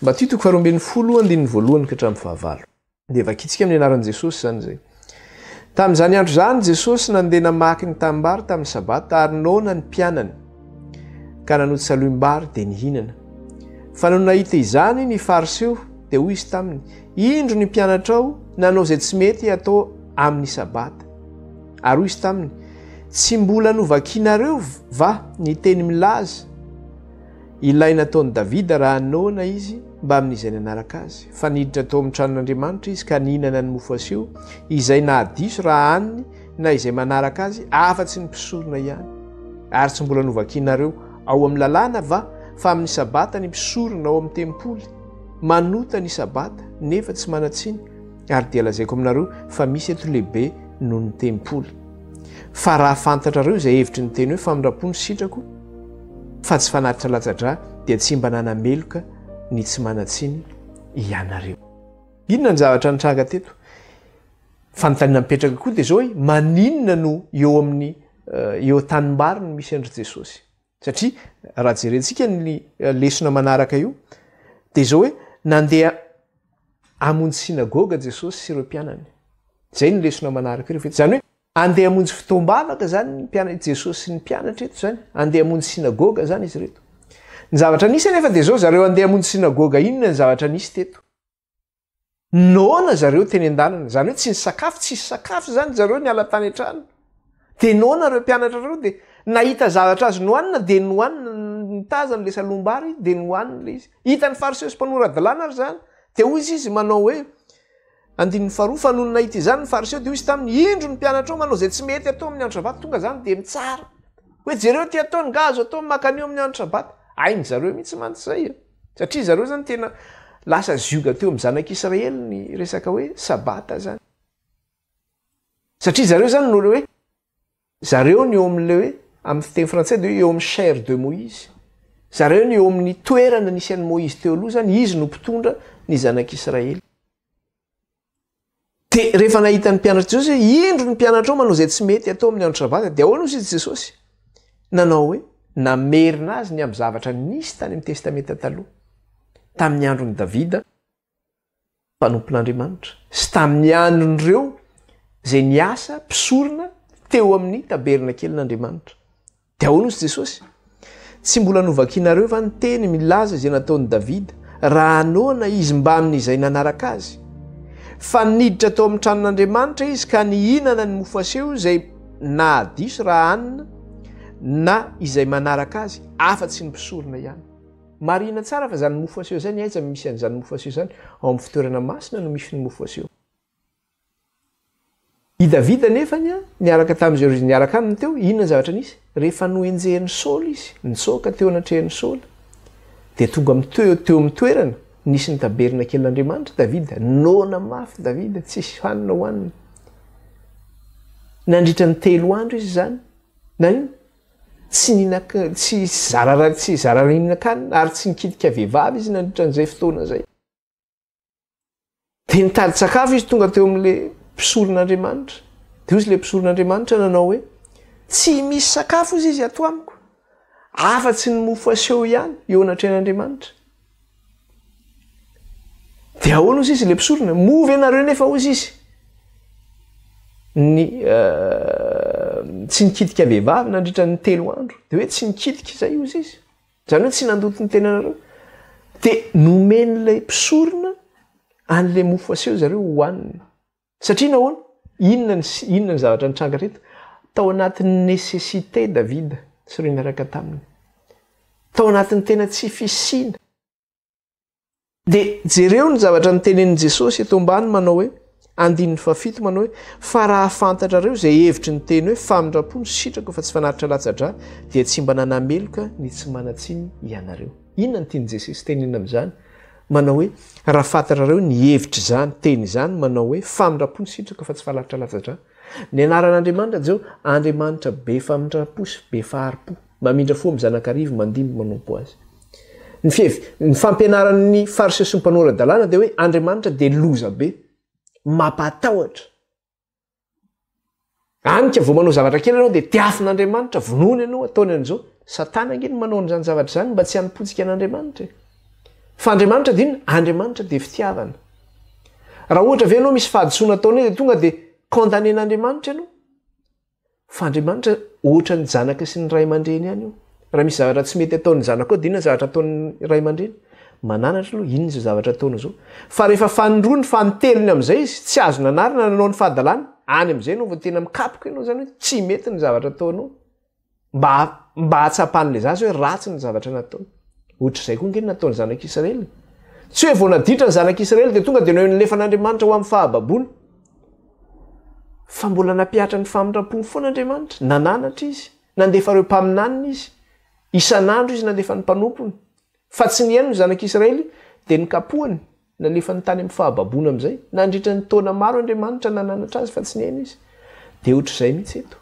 Matthieu toko 12 andininy voalohany ka hatramin'ny fahavalo. De vakitsika amin'ny anaran'i Jesosy zany zay. Tamin'izany andro zany Jesosy nandeha namaky ny tanimbary tamin'ny sabata ary naona ny mpianany ka nanoty salohim-bary de nihinana. Fa no nahita izany ny fariseo de hoy izy taminy, indro ny mpianatra ao nanao zay tsy mety atao amin'ny sabata. Ary hoy izy taminy, tsy mbola novakianareo va ny teny milaza ilay nataon'i Davida raha naona izy mba amin'izay nanaraka azy. Fa niditra tao amin'ny tranon'Andriamanitra izy ka nihinana ny mofo aseho izay nahadiso raha haniny na izay manaraka azy afa-tsy ny mpisorona ihany. Ary tsy mbola novakianareo ao amin'ny lalàna va fa amin'ny sabata ny mpisorona ao amin'ny tempoly. Manota ny sabata nefa tsy manatsiny. Ary dia lazaiko aminareo fa misy eto lehibe noho ny tempoly. Fa raha fantatrareo izay hevitry ny teny hoe famindram-po ny sitrako fa tsy fanatitra latsa-drà dia tsy mba nanameloka ny tsy manatsiny ianareo. Inona ny zavatra nitranga teto? Fanontaniana mipetraka koa dia zao hoe maninona no eo amin'ny eo tanimbary no misy andry Jesosy? Satria raha jerentsika ny lesona manaraka io dia zao hoe nandeha hamonjy sinagoga Jesosy sy ireo mpianany. Zay ny lesona manaraka io rehefa zany hoe andeha hamonjy fotoam-bavaka zany ny mpianatra Jesosy sy ny mpianatra eto zany, andeha hamonjy sinagoga zany izy reto. Ny zavatra nisy nefa dia zao zareo andeha hamonjy sinagoga inona ny zavatra nisy teto? Naona zareo teny an-dalana, zany hoe tsy ny sakafo, tsisy sakafo zany zareo ny ala tany an-trano. De naona ireo mpianatra reo de nahita zavatra azo nohanina de nohanina, nitazana le salombary de nohanina le izy. Hitan'ny fariseo sy mpanoradalàna ary zany, de hoy izy manao hoe andininy faharoa fa noho nahita izany ny fariseo de hoy izy taminy, indro ny mpianatra ao manao zay tsy mety atao amin'ny andro sabata, tonga zany de mitsara hoe jereo ty ataony nga azo atao makanio amin'ny andro sabata. Ainy zareo mihitsy mantsy zay satria zareo zany tena lasa zioga teo amin'ny zanak'Israely ny resaka hoe sabata zany. Satria zareo zany no hoe zareo ny eo amin'le hoe amin'ny fiteny frantsay de eo amin'ny chair de Moïse. Zareo ny eo amin'ny toerana nisy an'i Moïse teo aloha zany, izy no mpitondra ny zanak'Israely. De rehefa nahita ny mpianatra Jesosy hoe indro ny mpianatra ao manao zay tsy mety atao amin'ny andro sabata, de ahoana izy Jesosy? Nanao hoe namerina azy ny amin'ny zavatra nisy tany amin'ny testamenta taloha, tamin'ny andron'i Davida mpanompon'Andriamanitra sy tamin'ny andron'ireo zay niasa mpisorona teo amin'ny tabernakelyn'Andriamanitra. De ahoana izy Jesosy? Tsy mbola novakianareo va ny teny milaza izay nataon'i Davida raha naona izy mba amin'izay nanaraka azy? Fa niditra tao amin'ny tranon'Andriamanitra izy ka nihinana ny mofo aseho izay nahadiso raha hanina na izay manaraka azy afa-tsy ny mpisorona ihany. Marina tsara fa zany mofo aseho zany aiza misy an'izany mofo aseho zany? Ao amin'ny fitoerana masina no misy ny mofo aseho. I Davida nefany niaraka tamin'izay niaraka aminy teo, inona ny zavatra nisy? Rehefa noenjehan'ny Saoly izy, nitsoaka teo anatrehan'ny Saoly, de tonga teo amin'ny toerana nisy ny tabernakelyn'Andriamanitra Davida, nona mafy Davida, tsisy hanina hohanina. Nandritra ny 3 andro izy zany. Na ino? Tsy zara hihinan-kanina ary tsy nikitika vehivavy izy nandritra an'izay fotoana zay. De nitady sakafo izy tonga teo amin'le mpisoron'Andriamanitra. De izy le mpisoron'Andriamanitra nanao hoe tsy misy sakafo izy ato amiko, afa-tsy ny mofo aseho ihany eo anatrehan'Andriamanitra. De ahoana ozy izy le mpisorona? Movy ianareo nefa ozy izy tsy nikitika vehivavy nandritra ny 3 andro. De hoe tsy nikitika zay ozy izy. Zany hoe tsy nandoto ny tenanareo. dia nomen'ilay mpisorona an'lay mofo aseho zareo hohaniny satria nahoana inona ny zavatra nitranga reto tao anatin'ny nécessité davida sy reo niaraka taminy tao anatin'ny tena tsy fisiana dia jereo ny zavatra nytenenin' jesosy eto ambany manao hoe 7 manao hoe fa raha fantatra reo izay hevitry ny teny hoe famindrapo ny sitrako fa tsy fanaritra latsa-dra dia tsy mba nanameloka ny tsy manatsiny ianareo. Inona ny tiany Jesosy tenena amin'izany manao hoe raha fantatra reo ny hevitry izany teny izany manao hoe famindrapo ny sitrako fa tsy fanaritra latsa-dra. Ny anaran'Andriamanitra jeo Andriamanitra be famindrapo sy be faharim-po mamindra fo amin'ny zanakarivo mandimby manompo azy. Ny fampianaran'ny fariseo sy ny mpanorandalàna dia hoe Andriamanitra dia loza be mampatahotra. Anika vao manao zavatra kely ianao dia tiafin'Andriamanitra vonoiny ianao ataony an'izao. Satana angeny manao an'izany zavatra izany mba tsy hanompotsika an'Andriamanitra. Fa Andriamanitra dia inona? Andriamanitra dia fitiavana. Raha ohatra ve ianao misy fahadisoana ataony dia tonga dia condamnen'Andriamanitra ianao. Fa Andriamanitra ohatra ny zanaka sy ny ray aman-dreny ihany io. Raha misy zavatra tsy mety ataon'ny zanaka ao dia inona zavatra ataon'ny ray aman-dreny? Mananatra aloha inona izao zavatra ataony izao. Fa rehefa fanindroany fanitelony amin'izay izy tsy azo nanarina nanao ny fahadalàna any amin'izay ianao vao tena mikapoka ianao zany hoe tsy mety ny zavatra ataonao mba hatsapan'ilay zazy hoe ratsy ny zavatra nataony. Ohatr'izay koa ngeny nataony zanak'Israely. Tsy hoe vao naditra ny zanak'Israely dia tonga dia nao nilefan'Andriamanitra ho amin'ny fahababoana. Fa mbola nampiatra ny famindrapony foana Andriamanitra, nananatra izy, nandefa ireo mpaminanina izy, isan'andro izy nandefa ny mpanompony. Fa tsy nihaino ny zanak'Israely dia nikapohany, nalefa ny tany amin'ny fahababoana amin'izay, nandritra ny taona maro Andriamanitra nananatra azy fa tsy nihaino izy. Dia ohatr'izay mihitsy eto.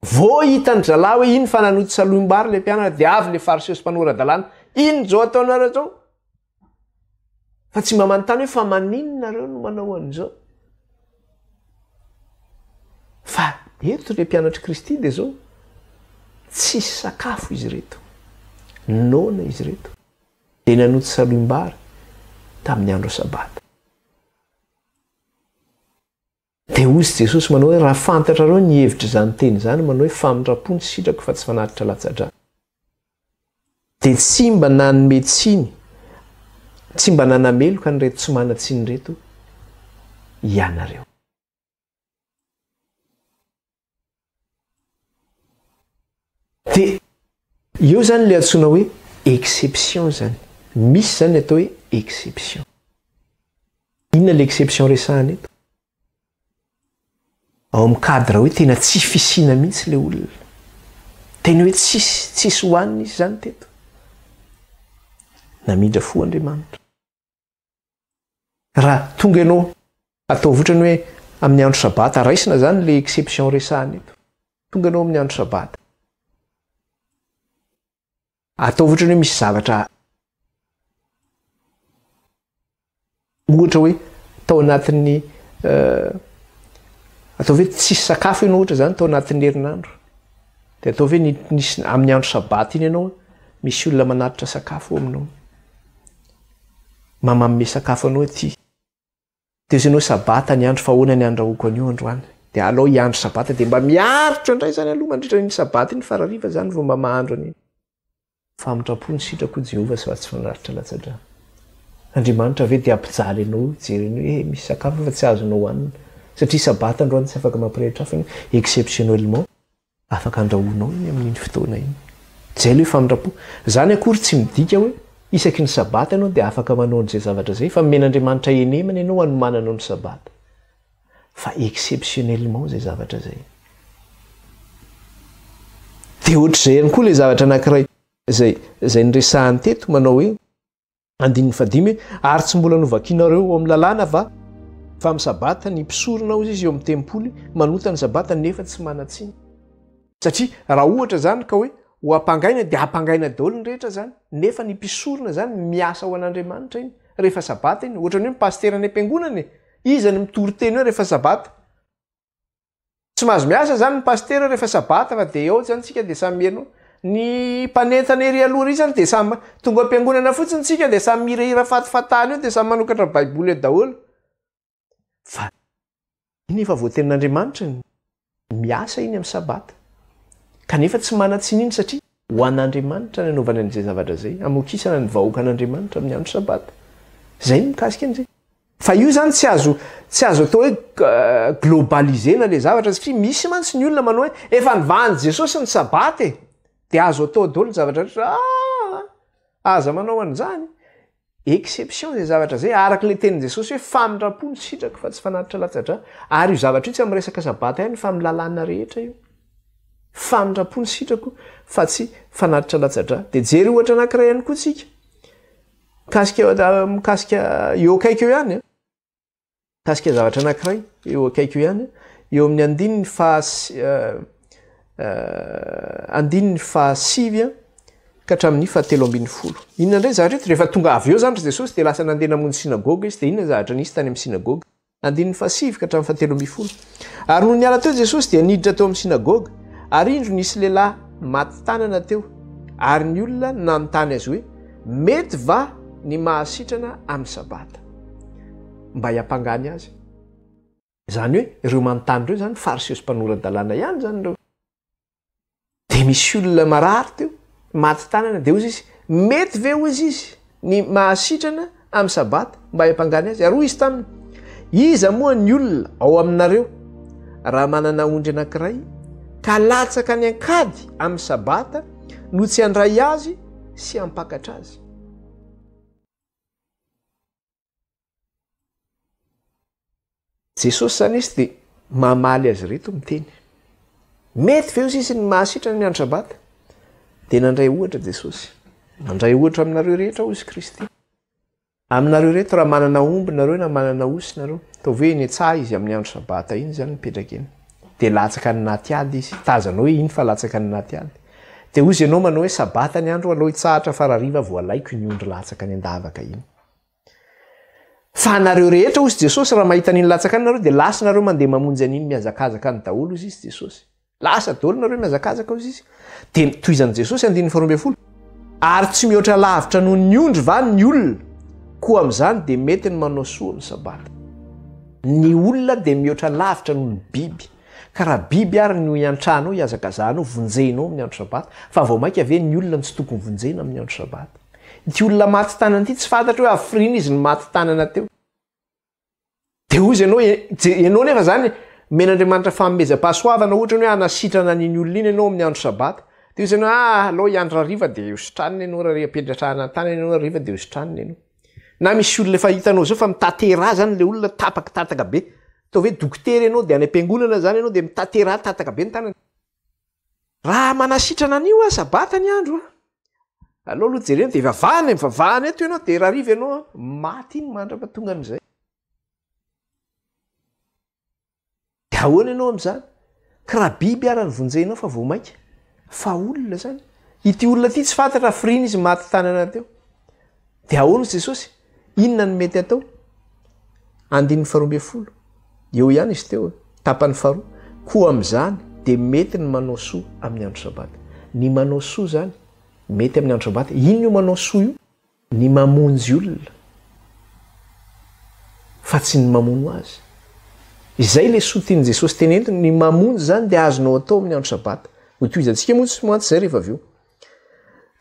Vao hitany zalahy hoe iny fa nanoty salohim-bary ilay mpianatra dia avy ilay fariseo sy mpanorandalàna, iny zao ataonareo zao. Fa tsy mba manontany hoe fa maninonareo no manao an'izao. Fa eto ilay mpianatra Kristy dia zao tsisy sakafo izy reto, nona izy reto, dia nanoty salohim-bary tamin'ny andro sabata. Dia ozy Jesosy manao hoe raha fantatra reo ny hevitra izany teny izany manao hoe famindrapo ny sitrako fa tsy fanaritra latsa-dra. Dia tsy mba nanome tsiny, tsy mba nanameloka ny reto tsy manatsiny reto ianareo. Dia eo zany ilay antsoina hoe exception zany. Misy zany atao hoe exception. Inona ilay exception resahana eto? Ao amin'ny cadre hoe tena tsy fisiana mihitsy ilay olona. Tena hoe tsisy hohanina izy zany teto. Namindra fo Andriamanitra. Raha tonga ianao atao ohatrany hoe amin'ny andro sabata, raisina zany ilay exception resahana eto. Tonga ianao amin'ny andro sabata. Atao ohatrany hoe misy zavatra ohatra hoe tao anatin'ny atao hoe tsisy sakafo ianao ohatra zany tao anatin'ny herinandro. Dia atao hoe nisy amin'ny andro sabata iny ianao misy olona manatitra sakafo aminao. Manome sakafo anao aty. Dia ianao sabata ny andro fa ahoana ny andrahoako an'io androany. Dia alao hiandro sabata dia mba miaritra indray zany aloha mandritra ny sabata iny farariva zany vao mba mahandro an'iny. Famindrapo ny sitrako Jehovah fa tsy fanaritra latsa-dra. Andriamanitra ve dia ampijaly ianao jereny hoe misy sakafo fa tsy azonao hohanina. Satria sabata androany tsy afaka mampirehitra hafa exceptionnellement afaka andrahoinao iny amin'iny fotoana iny. Zay ilay famindrapo. Zany akory tsy midika hoe isaky ny sabata ianao dia afaka manao an'izay zavatra zay fa men'Andriamanitra enemana ianao hanomanana ny sabata. Fa exceptionnellement zay zavatra zay. Dia ohatr'izay ihany koa ilay zavatra anankiray zay niresahany teto manao hoe 5 ary tsy mbola novakinareo ao amin'ny lalàna va fa amin'ny sabata ny mpisorona ozy izy eo amin'ny tempoly manota ny sabata nefa tsy manatsiny. Satria raha ohatra zany ka hoe ho ampangaina dia ampangaina daholo ny rehetra zany nefa ny mpisorona zany miasa ho an'Andriamanitra iny rehefa sabata iny. Ohatrany hoe pastera any am-piangonana izy any mitory teny hoe rehefa sabata. Tsy mahazo miasa zany ny pastera rehefa sabata fa dia eo zany tsika dia samy mianao. Ny mpanentana ery aloha ry zany dia samy tonga am-piangonana fotsiny tsika dia samy mirahira fatifatahany eo dia samy manokatra baiboly daholo. Fa iny efa voatenin'Andriamanitra miasa iny amin'ny sabata. Kanefa tsy manatsiny iny satria ho an'Andriamanitra ny anaovana an'izay zavatra zay amokisana ny vahoaka an'Andriamanitra amin'ny andro sabata zay mikasika an'izay fa io zany tsy azo atao hoe globalisena le zavatra satria misy mantsy ny olona manao hoe efa nivahany Jesosy ny sabata e dia azo atao daholo ny zavatra rehetra aza manao an'izany exception zay zavatra zay araka le tenin' Jesosy hoe famindrapo ny sitraka fa tsy fanatitra latsatra ary io zavatra io tsy amin'ny resaka sabata ihany fa milalàna rehetra io famindrapo ny sitrako fa tsy fanatitra latsatra dia jery ohatra anankiray ihany koa tsika mikasika eo akaiky eo ihany mikasika zavatra anankiray eo akaiky eo ihany eo amin'ny andininy fahasivy ka hatramin'ny fahatelo ambin'ny folo inona indray zavatra eto rehefa tonga avy eo zany Jesosy dia lasa nandeha namonjy sinagoga izy dia inona zavatra nisy tany amin'ny sinagoga andininy fahasivy ka hatramin'ny fahatelo ambin'ny folo ary noho niala teo Jesosy dia niditra teo amin'ny sinagoga ary indro nisy lehilahy maty tanana teo ary ny olona nanontany azy hoe mety va ny mahasitrana amin'ny sabata mba hiampangany azy zany hoe ireo manontany ireo zany fariseo sy mpanoran-dalàna ihany zany ireo dia misy olona marary teo maty tanana dia ozy izy mety ve ozy izy ny mahasitrana amin'ny sabata mba hiampangany azy ary hoy izy taminy iza moa ny olona ao aminareo raha manana ondry anankiray ka latsaka ny ankady amin'ny sabata no tsy handray azy sy hampakatra azy Jesosy zany izy dia mamaly azy reto miteny mety ve ozy izy ny mahasitrana ny andro sabata dia nandray ohatra Jesosy nandray ohatra aminareo rehetra hozy Kristy aminareo reto raha manana omby nareo na manana osy nareo ataovy hoe ny tsaha izy amin'ny andro sabata iny zany mipetraka eny dia latsaka ny naty ady izy tazana hoe iny fa latsaka ny naty ady dia ozy ianao manao hoe sabata ny andro aloha hitsahatra farariva voalaiko ny ondry latsaka ny andavaka iny fa nareo rehetra ozy Jesosy raha mahita an'iny latsaka any nareo dia lasa nareo mandeha mamonjy an'iny miazakazaka ny daholo izy izy Jesosy lasa daholo nareo miazakazaka ozy izy dia toizan'i Jesosy andininy faharoa ambin'ny folo ary tsy mihoatra lavitra noho ny ondry va ny olona koa amin'izany dia mety ny manao soa ny sabata ny olona dia mihoatra lavitra noho ny biby ka raha biby ary no iantranao hiazakazanao vonjenao amin'ny andro sabata fa vao mainka ave ny olona ny tsy tokony vonjena amin'ny andro sabata ity olona maty tanana ity tsy fantatra hoe afrina izy ny maty tanana teo dia ozy ianao nefa zany men'Andriamanitra fanomezam-pahasoavana ohatra ny hoe anasitrana n'iny olona iny ianao amin'ny andro sabata dia ozy ianao aloha hiandro rariva dia hositranina ianao raha apetratrahana tany ianao rariva dia hositranina ianao na misy olona efa hitanao zao fa mitatera zany le olona tapaka tataka be ataovy hoe dokotera ianao dia any am-piangonana zany ianao dia mitatera tataka be ny tanana raha manasitrana an'io a sabata ny andro aloha aloha jerena dia vavahana eto ianao dia rariva ianao maty iny mandra-patonga an'izay dia ahoana ianao amin'izany ka raha biby ara ny vonjenao fa vao mainka fa olona zany ity olona ity tsy fantatra afrina izy maty tanana teo dia ahoana Jesosy inona ny mety atao andininy faharoa ambin'ny folo eo ihany izy teo tapany faharoa koa amin'izany dia mety ny manao soa amin'ny andro sabata ny manao soa zany mety amin'ny andro sabata ino io manao soa io ny mamonjy olona fa tsy ny mamono azy izay le soa tian'i Jesosy teny entiny ny mamonjy zany dia azonao atao amin'ny andro sabata ho toizantsika moantsy zay rehefa avy eo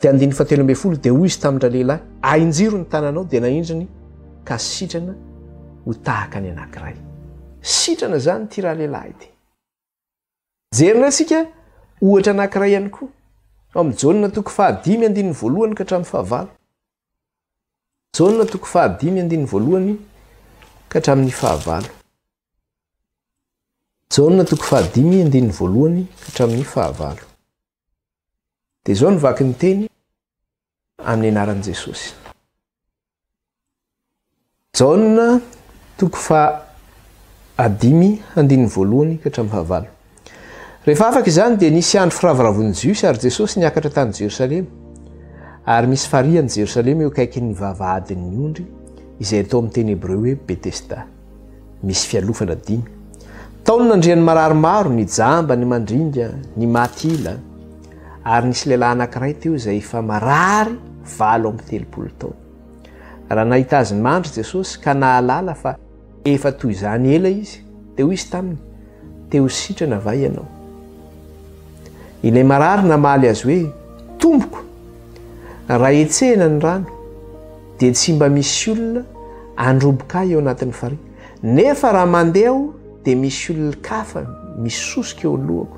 dia andiny fahatelo ambin'ny folo dia hoy izy tamindra lehilahy ainjiro ny tananao dia naindriny ka sitrana ho tahaka ny anankiray sitrana zany ty raha lehilahy ity jerina antsika ohatra anankiray ihany koa ao amin'ny Jaonina toko fahadimy andininy voalohany ka hatramin'ny fahavalo Jaonina toko fahadimy andininy voalohany ka hatramin'ny fahavalo Jaonina toko fahadimy andininy voalohany ka hatramin'ny fahavalo dia zao nivaky ny teny amin'ny anaran'i Jesosy Jaonina toko fahadimy andininy voalohany ka hatramin'ny fahavalo rehefa afaka izany dia nisy andro firavoravon'ny Jiosy ary Jesosy niakatra tany Jerosalema ary misy farihan'i Jerosalema eo akaikin'ny vavahadin'ny ondry izay atao amin'ny teny Hebreo hoe Betesda misy fialofana 5 taony nandrian'ny mararomaro ny jamba ny mandringa ny matila ary nisy lehilahy anankiray teo izay efa marary 7 taona raha nahita azy mandry Jesosy ka nahalala fa efa toy izany ela izy dia hoy izy taminy te ho sitrana va ianao ilay marary namaly azy hoe tomboko raha etsehana ny rano dia tsy mba misy olona androboka eo anatin'ny farihy nefa raha mandeha aho dia misy olona kafa misosika eo alohako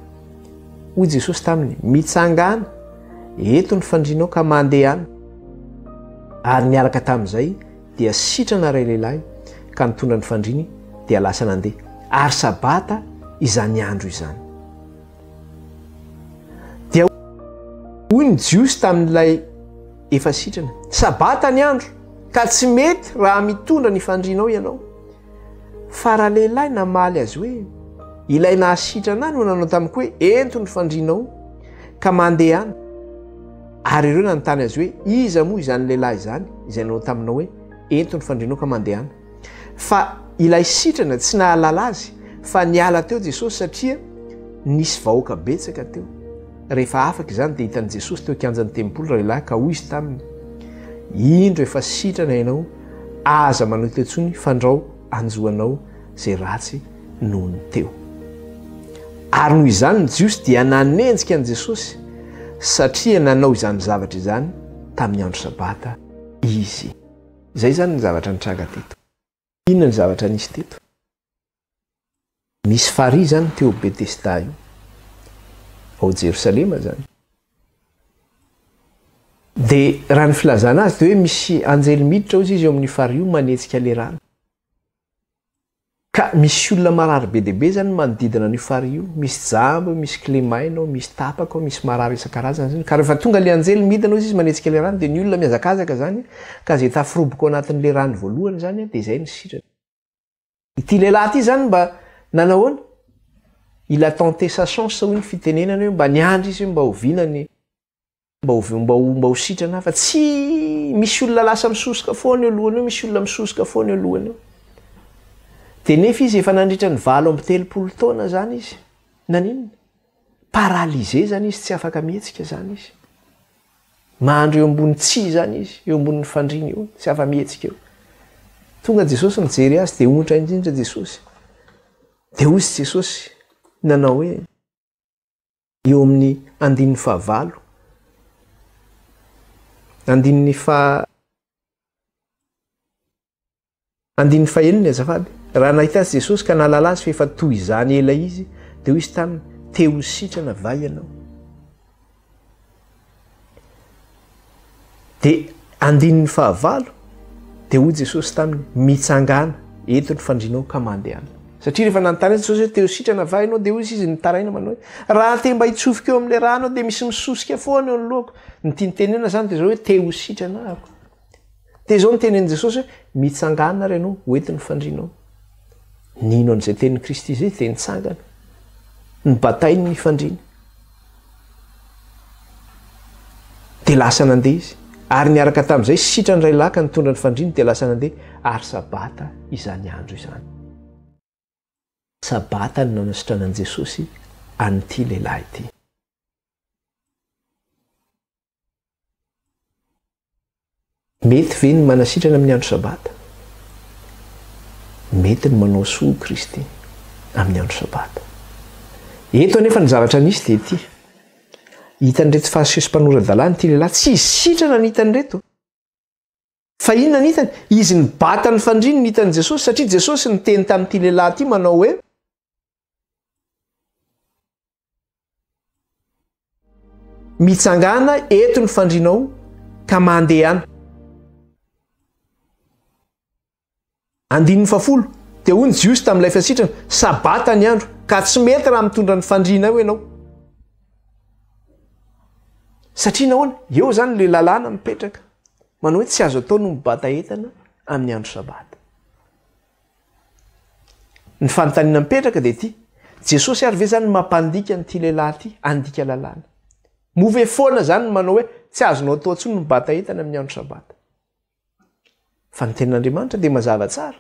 hoy Jesosy taminy mitsangana eto ny fandrinao ka mandeha any ary niaraka tamin'izay dia sitrana ray lehilahy ka nitondra ny fandriny dia lasa nandeha ary sabata izany andro izany dia hoy ny jiosy tamin'ilay efa sitrana sabata ny andro ka tsy mety raha mitondra ny fandrinao ianao fa raha lehilahy namaly azy hoe ilay nahasitrana no nanao tamiko hoe ento ny fandrinao ka mandeha any ary ireo nanontany azy hoe iza moa izany lehilahy izany izay nanao taminao hoe ento ny fandrinao ka mandeha any fa ilay sitrana tsy nahalala azy fa niala teo Jesosy satria nisy vahoaka betsaka teo rehefa afaka izany dia hitan'i Jesosy teo kianjan'ny tempolo raha lehilahy ka hoy izy taminy indro efa sitrana ianao aza manao teo intsony fandrao anjoanao zay ratsy noho ny teo ary noho izany ny jiosy dia nanenjika an'i Jesosy satria nanao izany zavatra izany tamin'ny andro sabata izy izay zany ny zavatra nitranga teto inona ny zavatra nisy teto misy farihy zany teo Betesda io ao Jerosalema zany dia raha ny filazana azy dia hoe misy anjely miditra ozy izy eo amin'ny farihy io manetsika le rano ka misy olona marary be deaibe zany manodidina ny farihy io misy jambo misy klemaina misy tapaka misy marary isan-karazana zany ka rehefa tonga le anjely midina izy manetsika le rano dia ny olona miazakazaka zany ka zay tafiroboko ao anatin'le rano voalohany zany dia izay ny sitrana ity lehilahy ity zany mba nanahoana ila tenté sa chance hoy ny fitenenana hoe mba niandry izy hoe mba hovinany mba ho sitrana fa tsy misy olona lasa misosoka foana eo lohany eo misy olona misosoka foana eo lohany eo dia nefa izy efa nandritra ny 80 taona zany izy naninona paralysé zany izy tsy afaka mihetsika zany izy mahandro eo ambony tsi zany izy eo ambonin'ny fandriny eo tsy afa mihetsika eo tonga Jesosy mijery azy dia onitra indrindra Jesosy dia hoy Jesosy nanao hoe eo amin'ny andin'ny fahavalo andin'ny faheniny azafady raha nahita azy Jesosy ka nahalala azy fa efa toy izany ela izy dia hoy izy taminy teo sitrana vai ianao dia andin'ny fahavalo dia hoy Jesosy taminy mitsangana eto ny fandrinao ka mandehana satria rehefa nanontany azy Jesosy hoe teo sitrana vai ianao dia hoy izy nitaraina manao hoe raha te mba hitsofika eo amin'ilay rano dia misy misosika foana eo ny lohako ny tianytenena zany dia zao hoe teo sitrana ahako dia zao nytenen'i Jesosy hoe mitsangana ry ianao hoento ny fandrinao nino an'izay tenin'i Kristy izay dia nitsangana ny batainy ny fandrina dia lasa nandeha izy ary niaraka tamin'izay sitrany ray lahy ka nitondra ny fandriny dia lasa nandeha ary sabata izany andro izany sabata ny nanasitranan'i Jesosy an'ity lehilahy ity mety ve ny manasitrana amin'ny andro sabata mety ny manao soa Kristy amin'ny andro sabata eto anefa ny zavatra nisy dia ity hitan'reto fahasesompanora-dalàna ity lehilahy tsy izy sitrana ny hitany reto fa inona ny hitany izy ny bata ny fandriny ny hitan'i Jesosy satria Jesosy niteny tamin'ity lehilahy ity manao hoe mitsangana eto ny fandrinao ka mandeha any andin'ny fafolo dia hoy ny jiosy tamin'ilay fasitrana sabata ny andro ka tsy mety raha mitondra ny fandrina eo ianao satria nahoana eo zany le lalàna mipetraka manao hoe tsy azo atao no mibata entana amin'ny andro sabata ny fanontaniana mipetraka dia ity Jesosy ary ve zany mampandika n'ity lehilahy ity andika lalàna move foana zany manao hoe tsy azonao atao ntsony no mibata entana amin'ny andro sabata fa ny tenin'Andriamanitra dia mazava tsara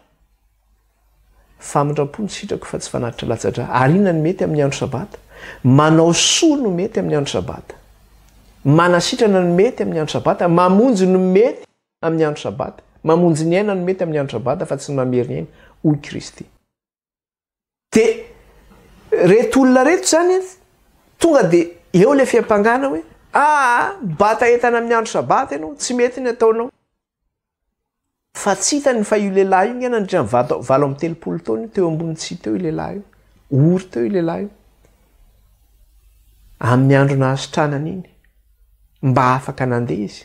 famindrapo ny sitrako fa tsy fanatitra latsatra ary inona ny mety amin'ny andro sabata manao soa no mety amin'ny andro sabata manasitrana no mety amin'ny andro sabata mamonjy no mety amin'ny andro sabata mamonjy ny aina no mety amin'ny andro sabata fa tsy mamery ny aina hoy Kristy dia reto olona reto zany tonga dia eo ilay fiampangana hoe bata entana amin'ny andro sabata ianao tsy mety ny ataonao fa tsy hitany fa io lehilahy io ny nandritra valo amin'ny telopolo taona teo ambony tsy teo i lehilahy io ory teo i lehilahy io amin'ny andro nahasitranana iny mba afaka nandeha izy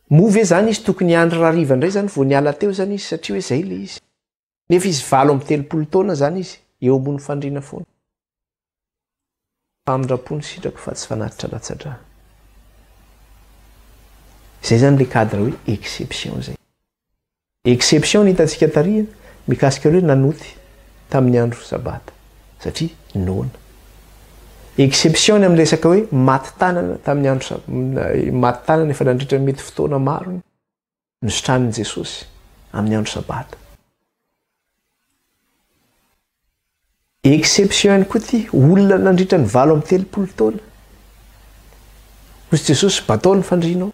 move zany izy tokony andro rariva indray zany vao niala teo zany izy satria hoe zay le izy nefa izy valo amin'ny telopolo taona zany izy eo ambony fandriana foana famindrapony sitrako fa tsy fanatitra latsadra zay zany le cadre hoe exception zay exception nitatsika tarihana mikasika hoe nanoty tamin'ny andro sabata satria noana exception amin'ny resaka hoe maty tanana tamin'ny andro maty tanana efa nandritra mety fotoana maro nosotranin' Jesosy amin'ny andro sabata exception ihany koa ty olona nandritra ny valo amin'ny telopolo taona hozy Jesosy batao ny fandrinao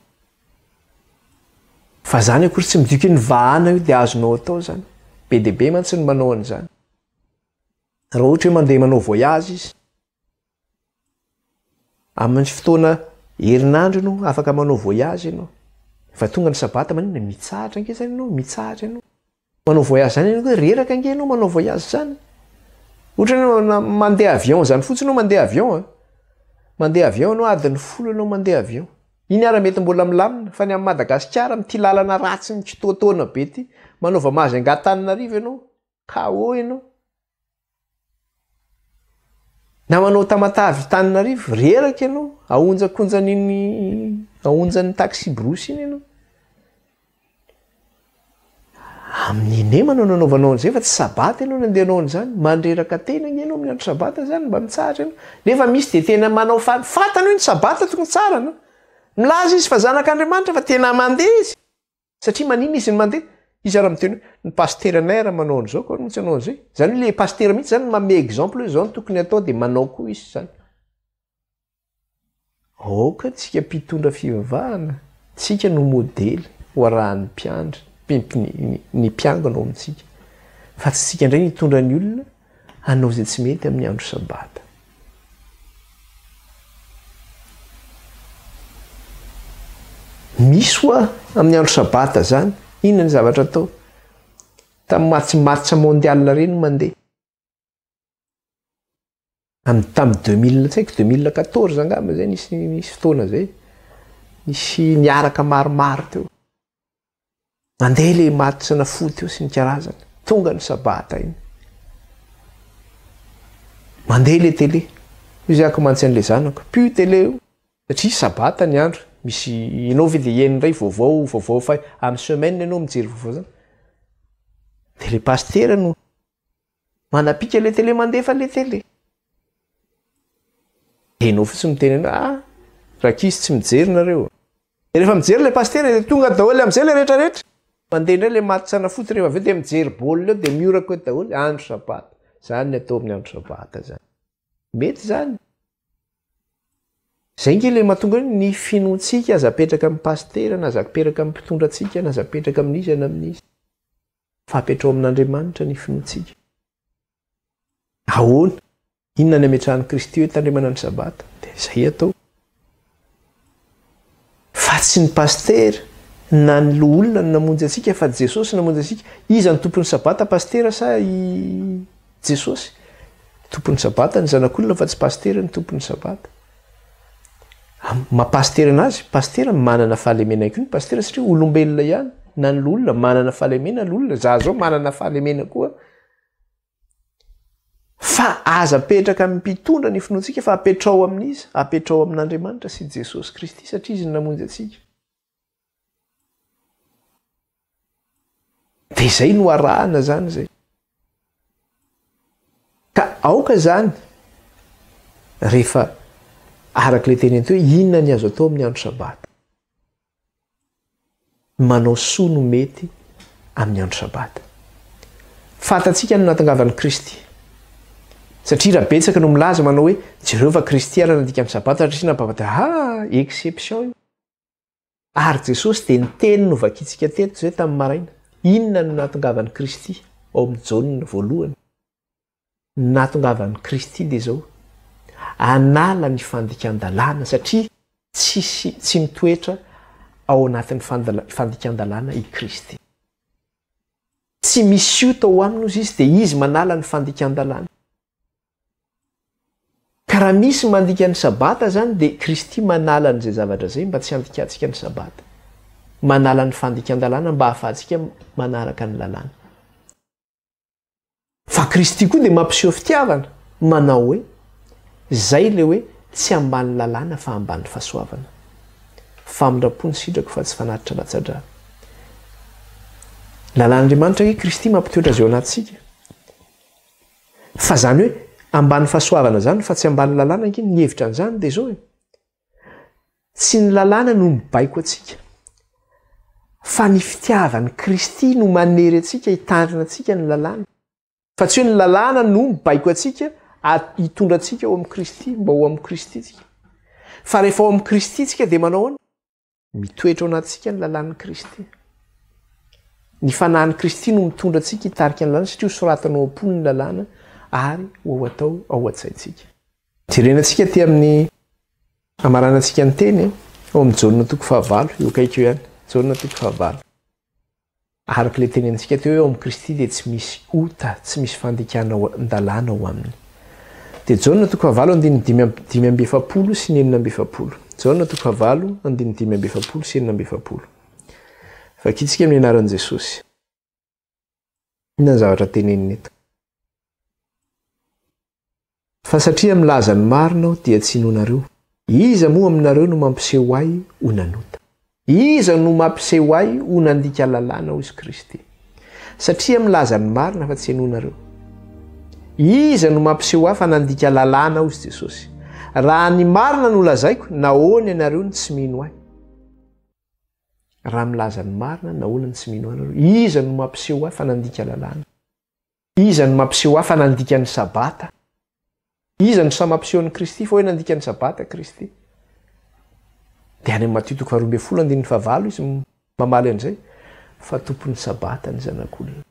fa zany akory tsy midika ny vahana io dia azonao atao zany be deaibe mantsy ny manao an'izany raha ohatra hoe mandeha manao voyage izy amin'ny fotoana herinandro ianao afaka manao voyage ianao fa tonga ny sabata manina mitsahatra ange zany ianao mitsahatra ianao manao voyage zany ianao hoe reraka ange ianao manao voyage zany ohatra ianao mandeha avion zany fotsiny ianao mandeha avion ianao adiny folo ianao mandeha avion iny ara mety mbola milamina fa ny amin'ny Madagasikara mity lalana ratsy ny kitoatoana be ty manaova mazy angatananarivo ianao KO ianao na manao tamatavy Tananarivo reraka ianao aonjan'ny taxi brosy iny ianao amin'ny ine manao nanaovanao an'izay fa tsy sabata ianao nandehanao an'izany mandreraka tena iny ianao amin'ny andro sabata zany mba mitsahatra ianao nefa misy de tena manao fatana hoe ny sabata tokony tsarana milaza izy fa zanak'Andriamanitra fa tena mandeha izy satria manina izy ny mandeha izy ara miteny ny pasteranay raha manao an'izao ko tsy anao an'izay zany hoe le pastera mihitsy zany manome exemple hoe zao no tokony atao dia manao koa izy zany aoka tsika mpitondra fivavahana tsika no modely ho arahan'ny mpiandry ny mpiangana ao amintsika fa tsy tsika indray nitondra ny olona hanao zay tsy mety amin'ny andro sabata misy hoa amin'ny andro sabata zany inona ny zavatra atao tamin'ny matsa mondial reny mandeha tamin'ny 2014 angamba zay nisy fotoana zay nisy niaraka maromaro teo mandeha le matsana fo teo sy ny karazana tonga ny sabata iny mandeha le tele izy akomantsy an'le zanako pio tele io satria sabata ny andro misy ianao ve dia enindray vaovao fa amin'ny semaine ianao mijery vaovao zany dia le pastera no manapika le tele mandefa le tele enao fotsy miteny ianao rakisy tsy mijery nareo dia rehefa mijery le pastera dia tonga daholy amin'izay le rehetrarehetra mandeha indray le matsana fotsy rehefa aveo dia mijery baolina eo dia miorako eo daholy andro sabata zany ny atao amin'ny andro sabata zany mety zany zay nge le mahatonga ny finoantsika aza apetraka amin'ny pastera na aza apetraka amin'ny mpitondra antsika na aza apetraka amin'izy ana amin'izy fa apetrao amin'Andriamanitra ny finoantsika ahoana inona ny ametrahan'i Kristy hoe tandremana ny sabata dia zay atao fa tsy ny pastera na ny olona no namonjy antsika fa Jesosy namonjy antsika iza ny tompon'ny sabata pastera sa Jesosy tompon'ny sabata ny zanak'olona fa tsy pastera ny tompon'ny sabata mapastera anazy pastera manana fahalemena ihany koa ny pastera satria olombelona ihany na ny olona manana fahalemena l'olona za zao manana fahalemena koa fa aza apetraka amin'ny mpitondra ny finoantsika fa apetrao amin'izy apetrao amin'Andriamanitra sy Jesosy Kristy satria izy namonjy antsika dia zay no arahana zany zay ka aoka zany rehefa araka le teny anteo inona ny azo atao amin'ny andro sabata manao soa no mety amin'ny andro sabata fantatsika no nahatongavan'i Kristy satria raha betsaka no milaza manao hoe jereo fa kristiana nandika amin'ny sabata satria nampavata exception io ary Jesosy dia niteny no vakitsika teto zay tamin'ny maraina inona no nahatongavan'i Kristy ao amin'ny Jaune voalohany nahatongavan'i Kristy dia zao anala ny fandikan-dalàna satria tsy mitoetra ao anatin'ny fandikan-dalàna i Kristy. Tsy misy ota ho aminy ozy izy dia izy manala ny fandikan-dalàna. Ka raha misy mandika ny sabata zany dia Kristy manala n'izay zavatra zay mba tsy handikantsika ny sabata. Manala ny fandikan-dalàna mba hahafahantsika manaraka ny lalàna. Fa Kristy koa dia mampiseho fitiavana manao hoe zay le hoe tsy ambany lalàna fa ambany fahasoavana. Famindrapo ny sitrako fa tsy fanatitra latsa-drà. Lalàn'Andriamanitra hoe Kristy mampitoetra azy ao anatintsika. Fa zany hoe ambany fahasoavana zany fa tsy ambany lalàna ankiny ny hevitra an'izany dia zao hoe tsy ny lalàna no mibaiko atsika fa ny fitiavany Kristy no manery atsika hitandrina atsika ny lalàna. Fa tsy hoe ny lalàna no mibaiko atsika hitondra atsika ao amin'ny Kristy mba ho amin'ny Kristy tsika. Fa rehefa ao amin'ny Kristy tsika dia manao ahoana? Mitoetra ao anatintsika ny lalàn'i Kristy. Ny fanahin'i Kristy no mitondra atsika hitarika ny lalàna satria soratanao am-pony ny lalàna ary ho atao ao an-tsaintsika. Jerenantsika ty amin'ny amaranantsika ny teny ao amin'ny Jaonina 9:9 eo kaiky eo ihany. Jaonina 9:9. Araka ilay tenentsika teo eo amin'ny Kristy dia tsy misy ota, tsy misy fandikana an-dalàna ao aminy. Dia Jaonina 9:9 5:7 sy 9:7. Jaonina 9:9 5:7 sy 9:7. Vakitsika amin'ny anaran'i Jesosy. Inona ny zavatra teneniny eto? Fa satria milaza ny marina aho dia tsy hinonareo. Iza moa aminareo no mampiseho ahy ho nanota? Iza no mampiseho ahy ho nandika lalàna ho izy Kristy? Satria milaza ny marina fa tsy hinonareo. Iza no mampiseho ahy fa nandika lalàna ho izy Jesosy? Raha ny marina no lazaiko, nahoana ianareo ny tsy mino ahy? Raha milaza ny marina, nahoana ny tsy mino anareo? Iza no mampiseho ahy fa nandika lalàna? Iza no mampiseho ahy fa nandika ny sabata? Iza no samy mampiseho ny Kristy fa hoe nandika ny sabata Kristy? Dia any amin'ny Matthieu 12:15 izy mamaly an'izay fa tompony sabata ny zanak'olona.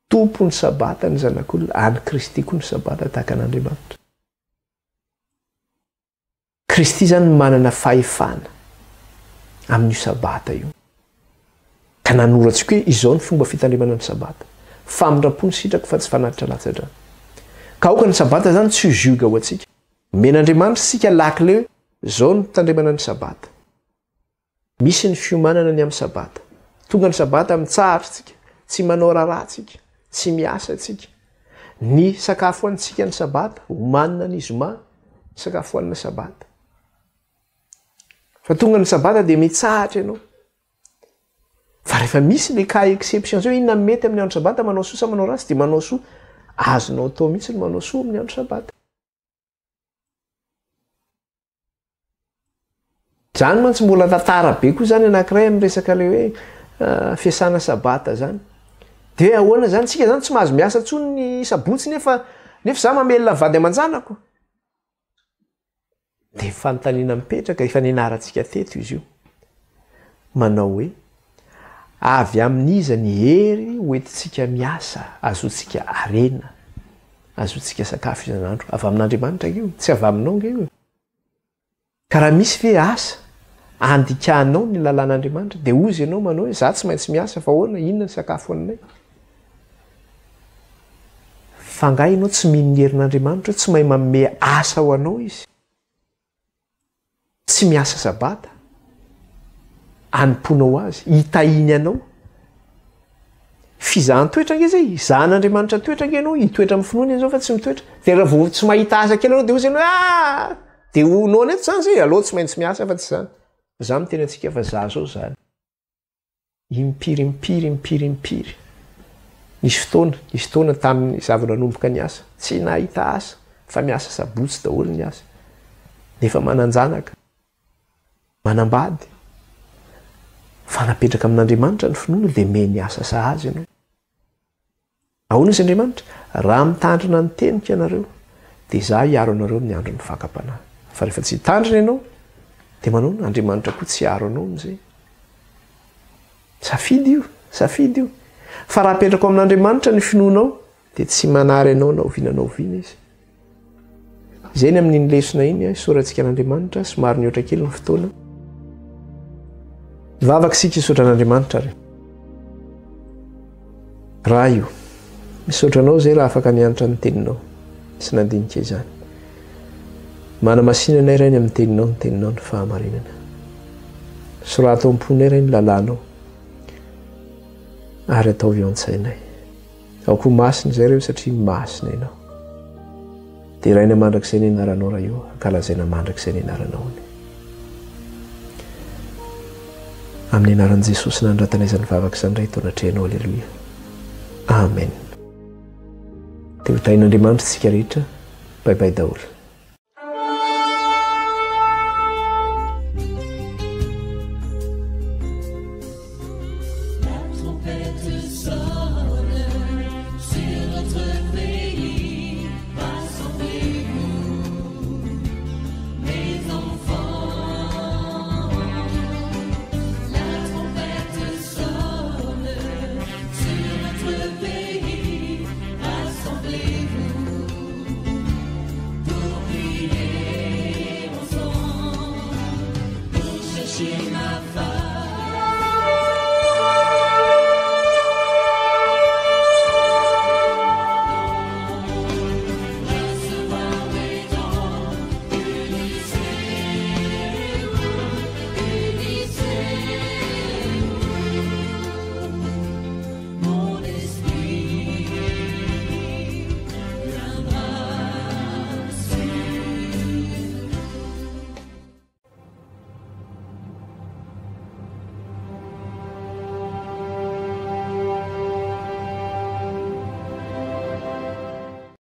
Tompony sabata ny zanak'olona, any Kristy koa ny sabata tahaka an'Andriamanitra. Kristy zany manana fahefana amin'io sabata io. Ka nanoratsika hoe izao ny fomba fitandremana ny sabata. Famindrapo ny sitrako fa tsy fanatitra latsa-drà. Ka aoka ny sabata zany tsy ho zioga ho atsika. Men'Andriamanitra sika lakile hoe zao ny fitandremana ny sabata. Misy ny fiomanana ny amin'ny sabata. Tonga ny sabata mitsahatra tsika, tsy manao raharaha tsika, tsy miasa tsika. Ny sakafo hoanitsika ny sabata, homanina ny zoma, sakafo hoanina sabata. Fa tonga ny sabata dia mitsahatra ianao. Fa rehefa misy le cas exception zao inona mety amin'ny andro sabata manao soa sa manao rasy dia manao soa. Azonao atao mihitsy ny manao soa amin'ny andro sabata. Zany mantsy mbola tantara be koa zany anankiray amin'ny resaka le hoe fiasana sabata zany. Dia ahoana zany tsika zany tsy mahazo miasa intsony ny sabotsy nefa za mamelona vady aman-janako. Dia fanontaniana mipetraka efa nianarantsika teto izy io. Manao hoe avy amin'iza ny hery hoentintsika miasa, azotsika arena, azotsika sakafo isan'andro. Avy amin'Andriamanitra io, tsy avy aminao nge io. Ka raha misy ve asa andikanao ny lalàn'Andriamanitra dia ozy ianao manao hoe za tsy maintsy miasa fa ahoana, inona ny sakafo aminay? Fa nga ianao tsy mino ny herin'Andriamanitra, tsy mahay manome asa ho anao izy. Tsy miasa sabata, animponao azy, hitahiny anao. Fizahan-toetra nge zay, zahan'Andriamanitra toetra nge ianao, hitoetra amin'ny finoana izao fa tsy mitoetra. Dia raha vao tsy mahita asa kely anao dia ozy ianao dia honao neto zany zay, aleo tsy maintsy miasa fa tsy zany. Za miteny antsika fa za zao zany. Impiry. Nisy fotoana tamin'ny zavona nanomboka ny asa, tsy nahita asa, fa miasa sabotsy daholo ny asa. Nefa mananjanaka, manambady. Fa napetraka amin'Andriamanitra ny finoana dia meny asa sahazy ianao. Ahoana izy Andriamanitra? Raha mitandrina ny teniko ianareo dia za hiaro anareo amin'ny andro ny fakam-panahy. Fa rehefa tsy hitandrina ianao dia manao Andriamanitra koa tsy hiaro anao amin'izay. Safidy io. Fa raha apetraka amin'Andriamanitra ny finoanao dia tsy manary anao na oviana izy. izay ny amin'iny lesona iny isaorantsika an'Andriamanitra somary ny oatra kely ny fotoana vavaka sika hisaotra an'Andriamanitra ary raha io misaotranao zay raha afaka nianatra ny teninao sy nandinika izany manamasinana iray ny amin'ny teninao ny teninao ny fahamarinana sy raha atao am-pona iray ny lalànao ary ataovy eo an-tsainay ao koa masina izay ireo satria masina ianao dia iraina mandrakizay ny anaranao raha io ankalazaina mandrakizay ny anaranao ny amin'ny anaran'i Jesosy nandratana izany vavaka izany indray taonatrehanao aleloia amen. Teo tain'Andriamanitra tsika rehetra baibay daholo.